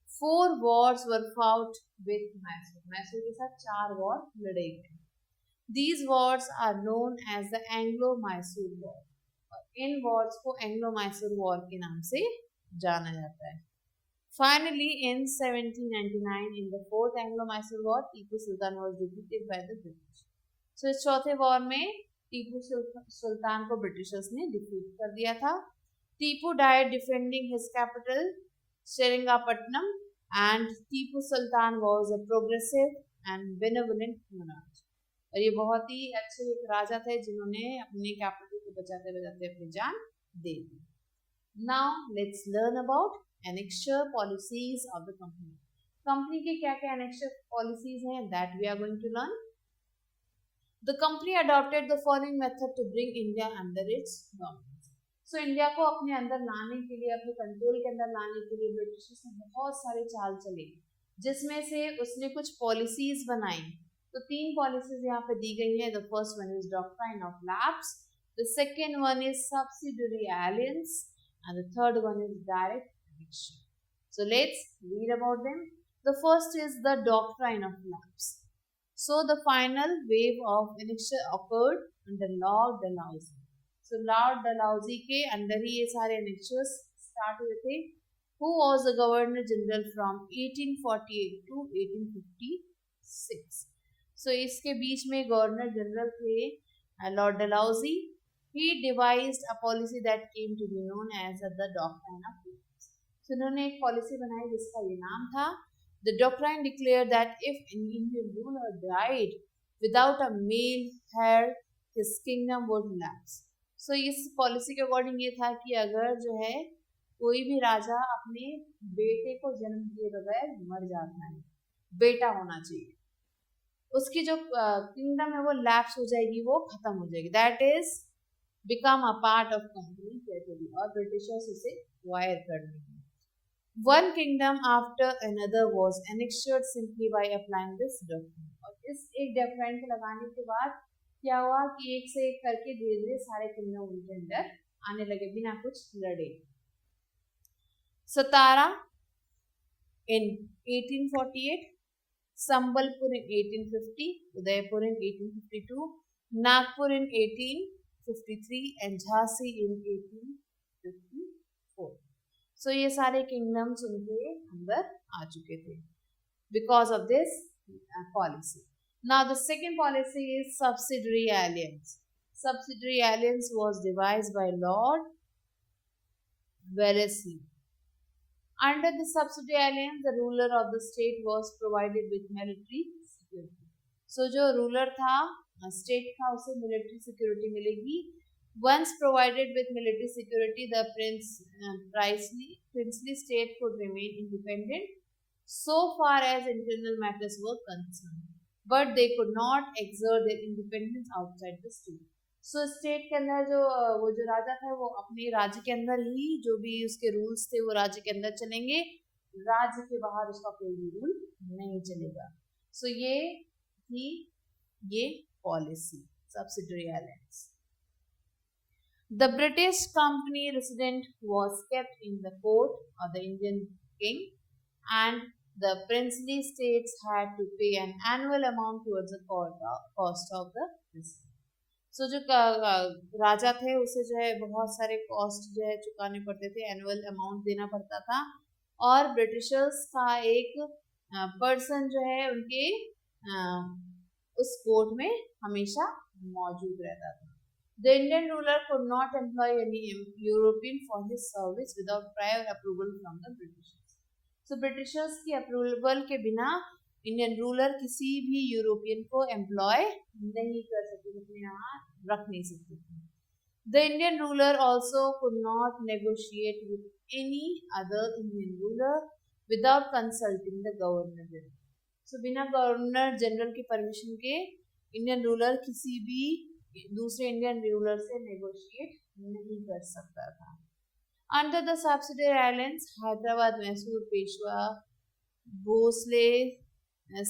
4 wars were fought with Mysore. Mysore के साथ 4 वॉर लड़े गए। These wars are known as the Anglo-Mysore War. और इन wars को Anglo-Mysore War के नाम से जाना जाता है। Finally, in 1799, in the 4th Anglo-Mysore War, Tipu Sultan was defeated by the British. So इस चौथे वॉर में टीपू सुल्तान को ब्रिटिशर्स ने डिफीट कर दिया था। Tipu died defending his capital Srirangapatnam and Tipu Sultan was a progressive and benevolent monarch, और ये बहुत ही अच्छे एक राजा थे जिन्होंने अपने कैपिटल को बचाते बचाते अपनी जान दे दी। Now let's learn about annexure policies of the company. Company के क्या क्या annexure policies हैं, that we are going to learn. The company adopted the following method to bring India under its dominance. So India को अपने अंदर लाने के लिए, अपने कंट्रोल के अंदर लाने के लिए ब्रिटिशर्स ने बहुत सारे चाल चले, जिसमें से उसने कुछ पॉलिसीज बनाई. तो 3 पॉलिसीज यहाँ पे दी गई हैं. The first one is doctrine of lapse, the second one is subsidiary aliens, and the third one is direct addiction. So let's read about them. The first is the doctrine of lapse. So the final wave of annexure occurred under Lord Dalhousie. So Lord Dalhousie के अंदर ही ये सारे annexures start हुए थे. Who was the Governor General from 1848 to 1856. So इसके बीच में governor general थे Lord Dalhousie. He devised a policy that came to be known as the doctrine of lapse. So उन्होंने एक पॉलिसी बनाई जिसका ये नाम था. The doctrine declared that if an Indian ruler died without a male heir, his kingdom would lapse. So इस policy के according ये था कि अगर जो है कोई भी राजा अपने बेटे को जन्म दिए बगैर मर जाता है, बेटा होना चाहिए, उसकी जो किंगडम है वो लैप्स हो जाएगी, वो खत्म हो जाएगी. That is become a part of company territory, और ब्रिटिशर्स उसे acquire कर लेंगे. One kingdom after another was annexed simply by applying this doctrine. और इस एक doctrine को लगाने के बाद क्या हुआ कि एक से एक करके धीरे धीरे सारे किंगडम उनके अंदर आने लगे बिना कुछ लड़े. सतारा in 1848, Sambalpur in 1850, Udaipur in 1852, Nagpur in 1853 and Jhansi in 1854. So ये सारे किंगडम्स उनके अंदर आ चुके थे because of this policy. Now the second policy is subsidiary alliance. Subsidiary alliance was devised by Lord Wellesley. Under the subsidiary alliance, the ruler of the state was provided with military security. So जो ruler था state था उसे military security मिलेगी. Once provided with military security the princely state could remain independent so far as internal matters were concerned, but they could not exert their independence outside the state. So state के अंदर जो वो जो राजा था वो अपने राज्य के अंदर ही जो भी उसके रूल्स थे वो राज्य के अंदर चलेंगे, राज्य के बाहर उसका कोई भी रूल नहीं चलेगा. सो ये थी ये policy, subsidiary alliance. The British company resident was kept in the court of the Indian king, and the princely states had to pay an annual amount towards the cost of the resident. So जो राजा थे उसे जो है बहुत सारे cost जो है चुकाने पड़ते थे, एनुअल अमाउंट देना पड़ता था, और ब्रिटिशर्स का एक पर्सन जो है उनके उस कोर्ट में हमेशा मौजूद रहता था. The Indian ruler could not employ any European for his service without prior approval from the Britishers. So Britishers की अप्रूवल के बिना इंडियन रूलर किसी भी यूरोपियन को एम्प्लॉय नहीं कर सकते, अपने यहाँ रख नहीं सकते थे. The Indian ruler also could not negotiate with any other Indian ruler without consulting the governor general. So बिना गवर्नर जनरल की परमिशन के इंडियन रूलर किसी भी दूसरे इंडियन रूलर से नेगोशिएट नहीं कर सकता था. Under the subsidiary islands Hyderabad, Mysore, Peshwa, Bhonsle,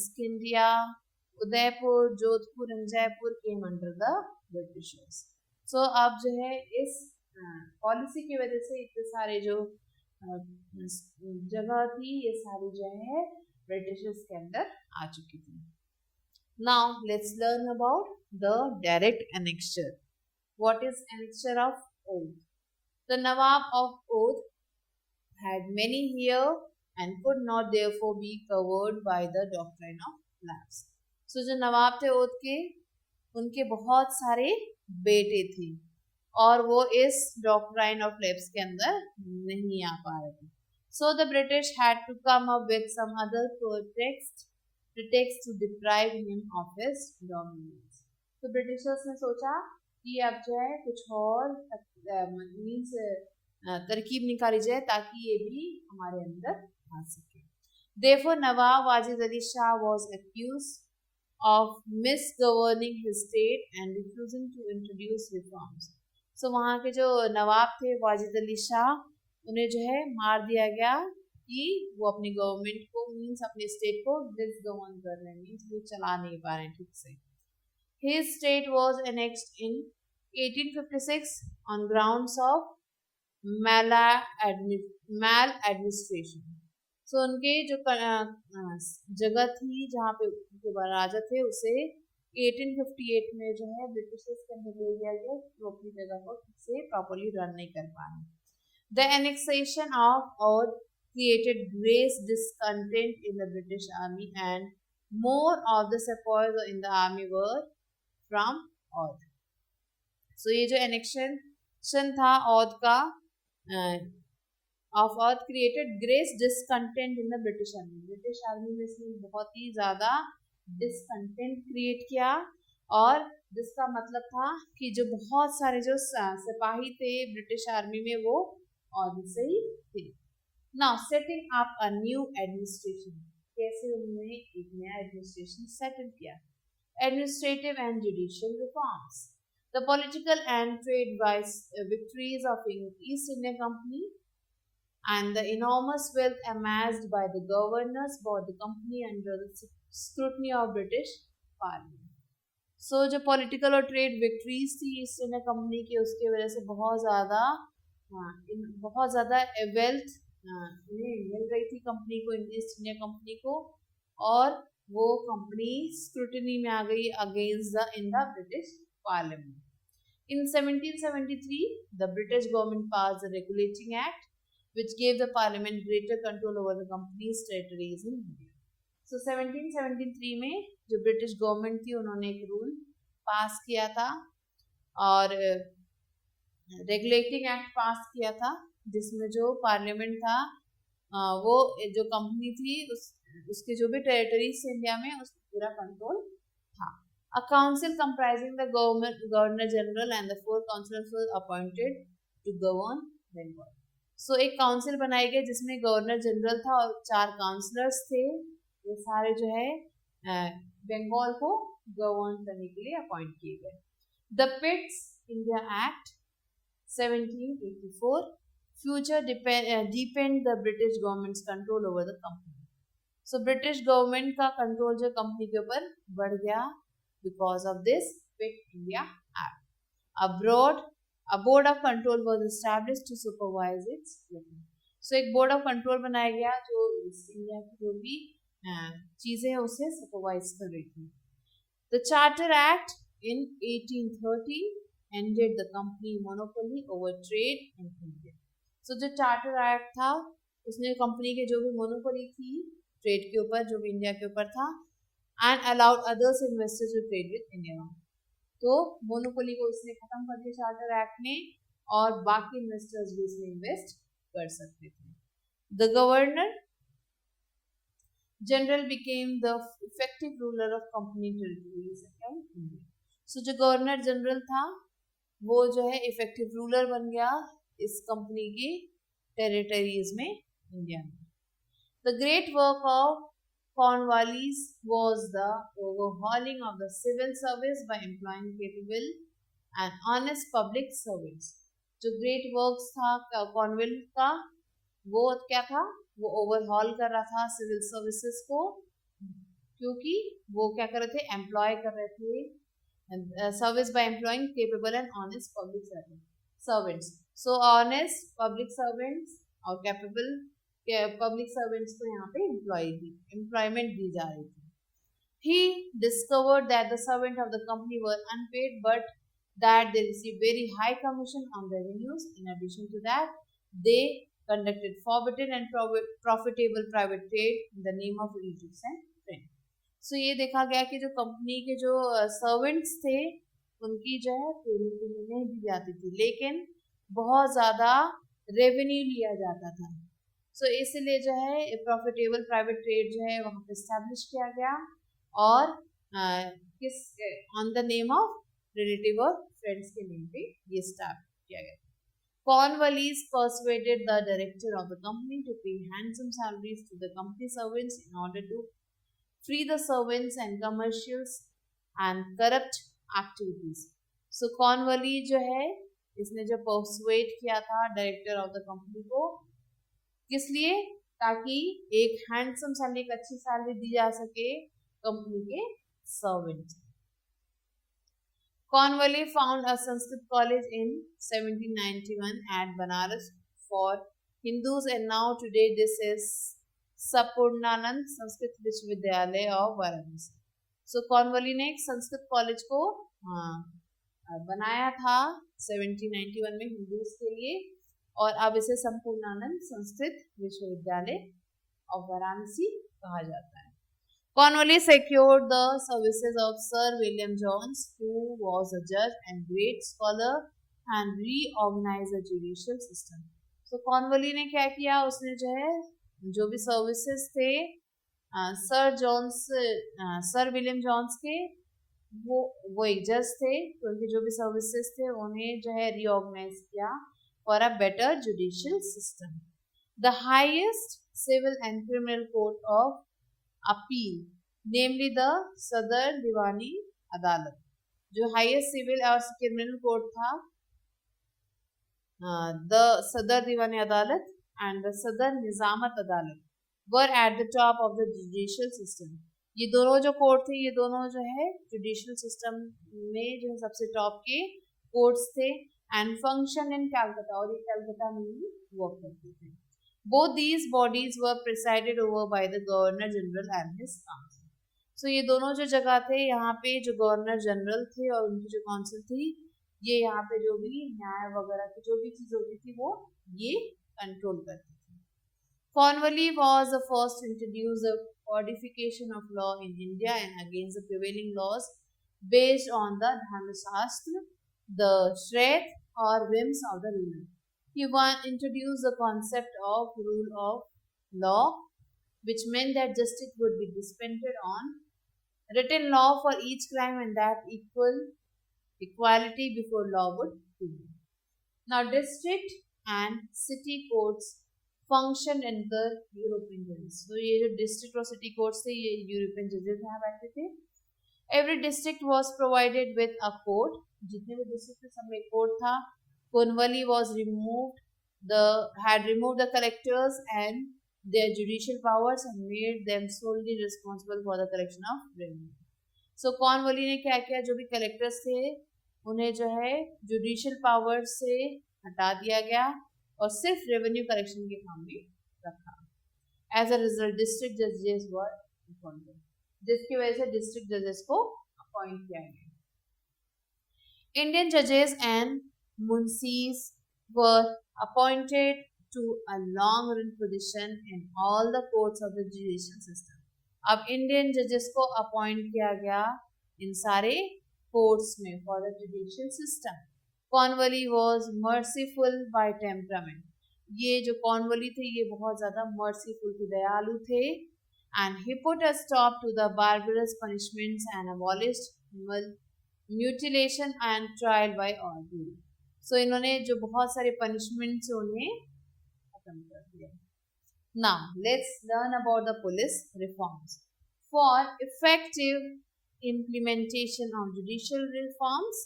Scindia, Udaipur, Jodhpur and Jaipur came under the Britishers. So अब जो है इस पॉलिसी की वजह से इतने सारे जो जगह थी ये सारी जो है ब्रिटिशर्स के अंदर आ चुकी थी. Now let's learn about the direct annexure. What is annexure of oath? The Nawab of Oath had many here and could not therefore be covered by the doctrine of lapse. So जो नवाब थे oath के, उनके बहुत सारे बेटे थे और वो इस डॉक्ट्राइन ऑफ लैप्स के अंदर नहीं आ पा रहे थे. So the British had to come up with some other pretext to deprive him of his dominance. तो ब्रिटिशर्स ने सोचा कि अब जो है कुछ और मीन्स तरकीब निकाली जाए ताकि ये भी हमारे अंदर आ सके। Therefore, Nawab Wajid Ali Shah was accused of misgoverning his state and refusing to introduce reforms. So वहाँ के जो नवाब थे वाजिद अली शाह, उन्हें जो है मार दिया गया कि वो अपनी गवर्नमेंट को मीन्स अपने स्टेट को मिसगवर्न कर रहे हैं, मीन्स वो चला नहीं पा रहे हैं ठीक से। His state was annexed in 1856 on grounds of maladministration. So उनके जो जगह थी जहाँ पे उनके राजा थे उसे 1858 में जो है ब्रिटिशर्स के अंदर ले लिया गया, वो अपनी जगह को ठीक से प्रॉपरली रन नहीं कर पाए। The annexation of Oudh created great discontent in the British Army and more of the sepoys in the army were from Oudh. So ये जो annexation था Oudh का of Oudh created great discontent in the British Army. British Army में इसने बहुत ही ज़्यादा discontent create किया, और जिसका मतलब था कि जो बहुत सारे जो सिपाही थे ब्रिटिश आर्मी में वो Oudh से ही थे। Now setting up a new administration, कैसे उन्होंने एक नया एडमिनिस्ट्रेशन सेटल किया? Administrative and judicial reforms. The political and trade victories of East India Company and the enormous wealth amassed by the governors brought the company under the scrutiny of British Parliament. So जो political और trade victories थी east India company की, उसकी वजह से बहुत ज़्यादा wealth मिल रही थी कंपनी को, ईस्ट इंडिया कंपनी को, और वो कंपनी स्क्रूटनी में आ गई against the British parliament. In 1773, the British government passed the Regulating Act, which gave the Parliament greater control over the company's territories in India. So 1773 में जो British government थी उन्होंने एक रूल पास किया था और रेगुलेटिंग एक्ट पास किया था, जिसमें जो पार्लियामेंट था वो जो कंपनी थी उसके जो भी टेरिटरीज इंडिया में उस पूरा कंट्रोल था। A council comprising the governor general and the 4 councillors were appointed to govern Bengal. So एक काउंसिल बनाई गई जिसमें गवर्नर जनरल था और 4 काउंसलर्स थे, ये सारे जो है बंगाल को गवर्न करने के लिए अपॉइंट किए गए। The Pitt's India Act 1784 future deepened the British government's control over the company. So British government का कंट्रोल जो कंपनी के ऊपर बढ़ गया because of this Pitt India Act. A board of control was established to supervise its working. So एक board of control बनाया गया जो इंडिया की जो भी चीजें हैं उसे supervise कर रही थी। The Charter Act in 1830 ended the company monopoly over trade in India. So जो Charter Act था उसने कंपनी के जो भी मोनोपोली थी ट्रेड के ऊपर, जो भी इंडिया के ऊपर था, and allowed others investors to trade with India. तो मोनोपोली को उसने खत्म कर दिया चार्टर एक्ट ने, और बाकी इन्वेस्टर्स भी इसमें इन्वेस्ट कर सकते थे। The governor general became the effective ruler of company territories in India. So जो गवर्नर जनरल था वो जो है इफेक्टिव रूलर बन गया इस कंपनी की टेरिटरीज में इंडिया में। The great work of Cornwallis was the overhauling of the civil service by employing capable and honest public servants. जो great works था कॉर्नवेल का, वो क्या था, वो ओवरहॉल कर रहा था सिविल सर्विसेज को, क्योंकि वो क्या कर रहे थे, एम्प्लॉय कर रहे थे service by employing capable and honest public servants. So honest public servants और कैपेबल पब्लिक सर्वेंट्स को यहाँ पे एम्प्लॉयमेंट दी जा रही थी। He discovered that the servants of the company were unpaid, but that they received very high commission on revenues. In addition to that, they conducted forbidden and profitable private trade in the name of religious and trade. So ये देखा गया कि जो company के जो servants थे उनकी जो है पेमेंट नहीं दी जाती थी, लेकिन बहुत ज़्यादा रेवेन्यू लिया जाता था। सो इसलिए जो है प्रॉफिटेबल प्राइवेट ट्रेड जो है वहाँ पे इस्टेब्लिश किया गया, और किस on the name of relative और फ्रेंड्स के नेम पे ये स्टार्ट किया गया। Cornwallis persuaded the director of the company to pay handsome salaries to the company servants in order to free the servants and commercials and corrupt activities. So Cornwallis जो है इसने जो persuade किया था डायरेक्टर ऑफ द कंपनी को, किस लिए? ताकि एक हैंडसम सैलरी, एक अच्छी सैलरी दी जा सके कंपनी के servant. Cornwallis found a Sanskrit college in 1791 at Banaras for Hindus, and now today this is Sapurnanand Sanskrit Vishwavidyalaya of Varanasi. So Cornwallis ने एक संस्कृत कॉलेज को बनाया था 1791 में हिंदूज के लिए, और अब इसे संपूर्णानंद संस्कृत विश्वविद्यालय ऑफ वाराणसी कहा जाता है। Cornwallis secured the services of Sir William Jones, who was a judge and great scholar, and reorganized the judicial system. So Cornwallis ने क्या किया? उसने जो है जो भी सर्विसेज थे सर विलियम जॉन्स के, वो एक जज थे, तो उनके जो भी सर्विसेज थे उन्हें जो है रीऑर्गेनाइज किया for a better judicial system. The highest civil and criminal court of appeal, namely the Sadar Diwani Adalat, जो हाईएस्ट सिविल और क्रिमिनल कोर्ट था, the Sadar Diwani Adalat and the Sadar Nizamat Adalat were at the top of the judicial system. ये दोनों जो court थे, ये दोनों जो है जुडिशियल सिस्टम में जो है सबसे टॉप के कोर्ट्स थे, एंड फंक्शन इन कैलकाटा, और ये कैलकाटा में ही वर्क करते थे। Both these bodies were presided over by the Governor General and his council. So ये दोनों जो जगह थे, यहाँ पे जो गवर्नर जनरल थे और उनकी जो काउंसिल थी, ये यहाँ पे जो भी न्याय वगैरह की जो भी चीज होती थी वो ये कंट्रोल करती थी। Cornwallis was the first to introduce the codification of law in India and against the prevailing laws based on the Dharmashastra, the strength or whims of the ruler. He introduced the concept of rule of law, which meant that justice would be dispensed on written law for each crime, and that equality before law would prevail. Now, district and city courts function in the European judges. So, ये जो district और city courts थे, ये European judges यहाँ बैठते थे। Every district was provided with a court. जितने भी district थे सब में court था। Cornwallis had removed the collectors and their judicial powers and made them solely responsible for the collection of revenue. So Cornwallis ने क्या किया? जो भी collectors थे उन्हें जो है judicial powers से हटा दिया गया और सिर्फ revenue collection के काम में रखा। As a result, district judges were appointed, जिसकी वजह से district judges को appoint किया गया। Indian judges and munsis were appointed to a long-run position in all the courts of the judicial system. अब Indian judges को appoint किया गया इन सारे courts में for the judicial system. Cornwallis was merciful by temperament. ये जो Cornwallis थे ये बहुत ज़्यादा merciful थे, दयालु थे, and he put a stop to the barbarous punishments and abolished mutilation and trial by ordeal. So इन्होंने जो बहुत सारे punishments उन्हें खत्म कर दिया। Now let's learn about the police reforms. For effective implementation of judicial reforms,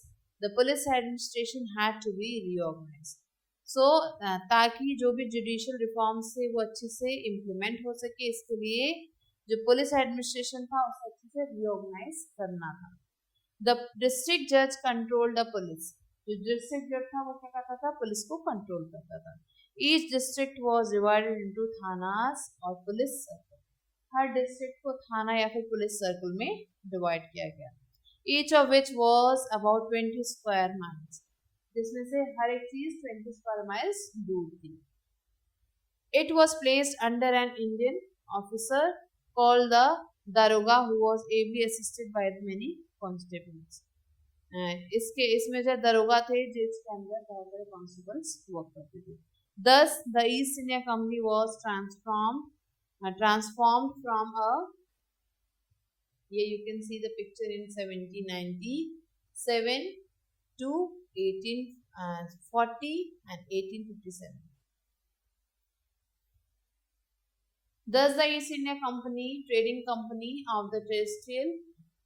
the police administration had to be reorganized. So ताकि जो भी judicial reforms थे वो अच्छे से implement हो सके, इसके लिए जो police administration था उसको अच्छे से reorganize करना था। The district judge controlled the police. जो डिस्ट्रिक्ट जज था वो क्या करता था? पुलिस को कंट्रोल करता था। Each district was divided into thanas और पुलिस सर्कल। हर डिस्ट्रिक्ट को थाना या फिर पुलिस सर्कल में डिवाइड किया गया। Each of which was about 20 square miles, जिसमें से हर एक चीज 20 स्क्वायर माइल्स दूर थी। It was placed under an Indian officer called the daroga, who was ably assisted by many constables. इसमें जो दरोगा थे जिसके अंदर बहुत सारे कॉन्स्टेबल्स वर्क करते थे। Thus, the East India Company was transformed from a, here you can see the picture in 1797 to 18 1840 and 1857. Thus, the East India Company, trading company of the terrestrial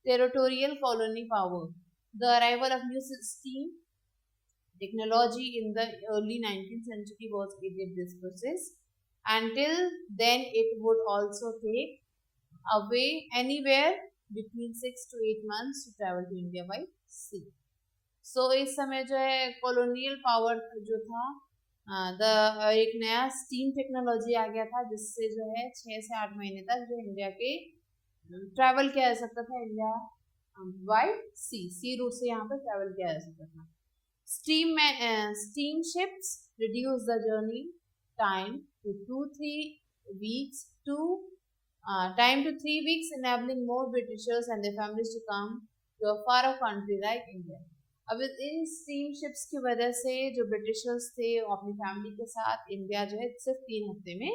territorial colony power. The arrival of new steam technology in the early 19th century was aided this process. Until then, it would also take away anywhere between 6 to 8 months to travel to India by sea. So इस समय जो है colonial power जो था एक नया steam technology आ गया था जिससे जो है 6 से 8 महीने तक जो इंडिया के ट्रैवल किया जा सकता था इंडिया बाय सी रूट से यहाँ पर ट्रैवल किया जा सकता था steam ships reduce the journey time to 2-3 weeks to time to 3 weeks, enabling more Britishers and their families to come to a far off country like India. अब in steam ships की वजह से जो Britishers थे वो अपनी family के साथ इंडिया जो है सिर्फ 3 हफ्ते में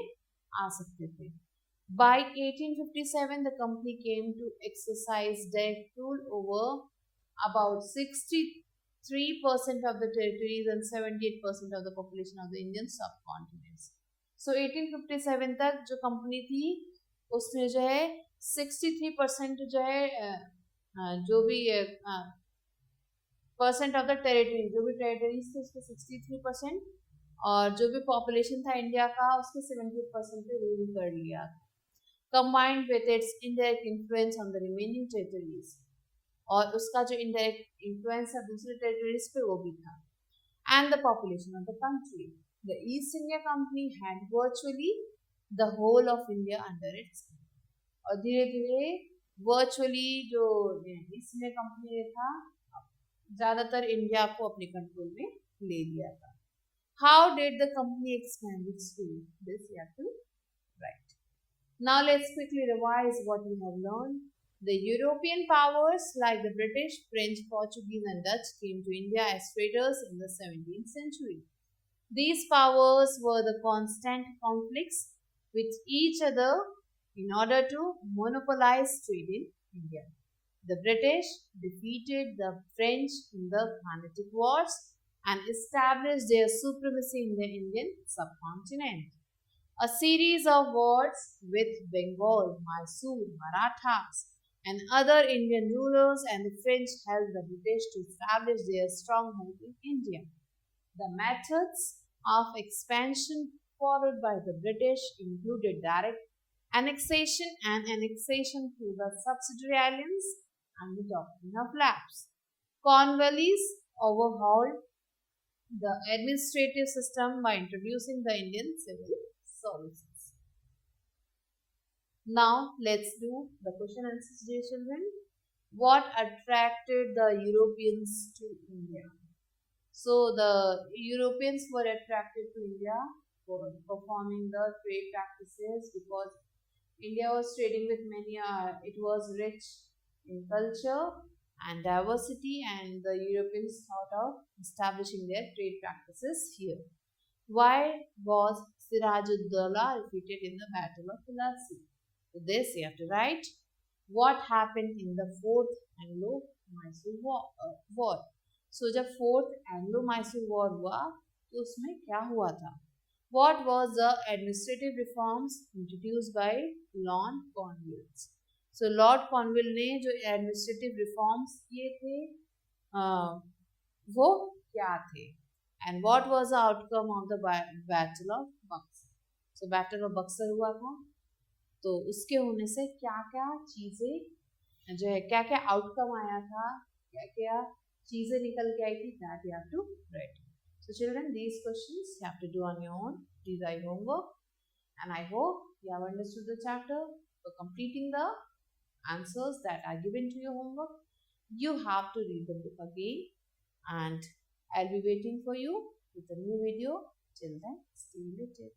आ सकते थे. By 1857, the company came to exercise direct rule over about 63% of the territories and 78% of the population of the Indian subcontinents. So 1857 तक जो कंपनी थी उसने जो है 63% जो है जो भी परसेंट ऑफ द टेरिटरी जो भी टेरिटरीज थे उसके 63% और जो भी पॉपुलेशन था इंडिया का उसके 70% पे रूल कर लिया combined with its indirect influence on the remaining territories और उसका जो इनडायरेक्ट इन्फ्लुएंस है दूसरे टेरिटरीज पे वो भी था and the population of the country the East India Company had virtually the whole of India under its और धीरे धीरे वर्चुअली जो ईस्ट इंडिया कंपनी था ज्यादातर इंडिया को अपने कंट्रोल में ले लिया था. How did the company expand its tool this you have to write. Now let's quickly revise what we have learned. The European powers like the British, French, Portuguese and Dutch came to India as traders in the 17th century. These powers were the constant conflicts with each other in order to monopolize trade in India. The British defeated the French in the Carnatic Wars and established their supremacy in the Indian subcontinent. A series of wars with Bengal, Mysore, Marathas, and other Indian rulers and the French helped the British to establish their stronghold in India. The methods of expansion followed by the British included direct annexation and annexation to the subsidiary islands and the doctrine of lapse. Cornwallis overhauled the administrative system by introducing the Indian civil services. Now let's do the question and answer, dear children. What attracted the Europeans to India? So the Europeans were attracted to India for performing the trade practices because India was trading with many. It was rich in culture and diversity, and the Europeans thought of establishing their trade practices here. Why was Siraj-ud-Dawla defeated in the Battle of Plassey? So this you have to write. What happened in the fourth Anglo-Mysore war? So जब fourth Anglo-Mysore war हुआ तो उसमें क्या हुआ था? What was the administrative reforms introduced by Lord Cornwallis? So Lord Cornwallis ने जो administrative reforms किए थे वो क्या थे? And what was the outcome of the Battle of Buxar? So Battle of Buxar हुआ था तो उसके होने से क्या क्या चीजें जो है क्या क्या आउटकम आया था क्या क्या चीजें निकल के आई थी that you have to write. So children, these questions you have to do on your own. These are your homework and I hope you have understood the chapter. For completing the answers that are given to your homework, you have to read the book again and I'll be waiting for you with a new video. Till then, stay related.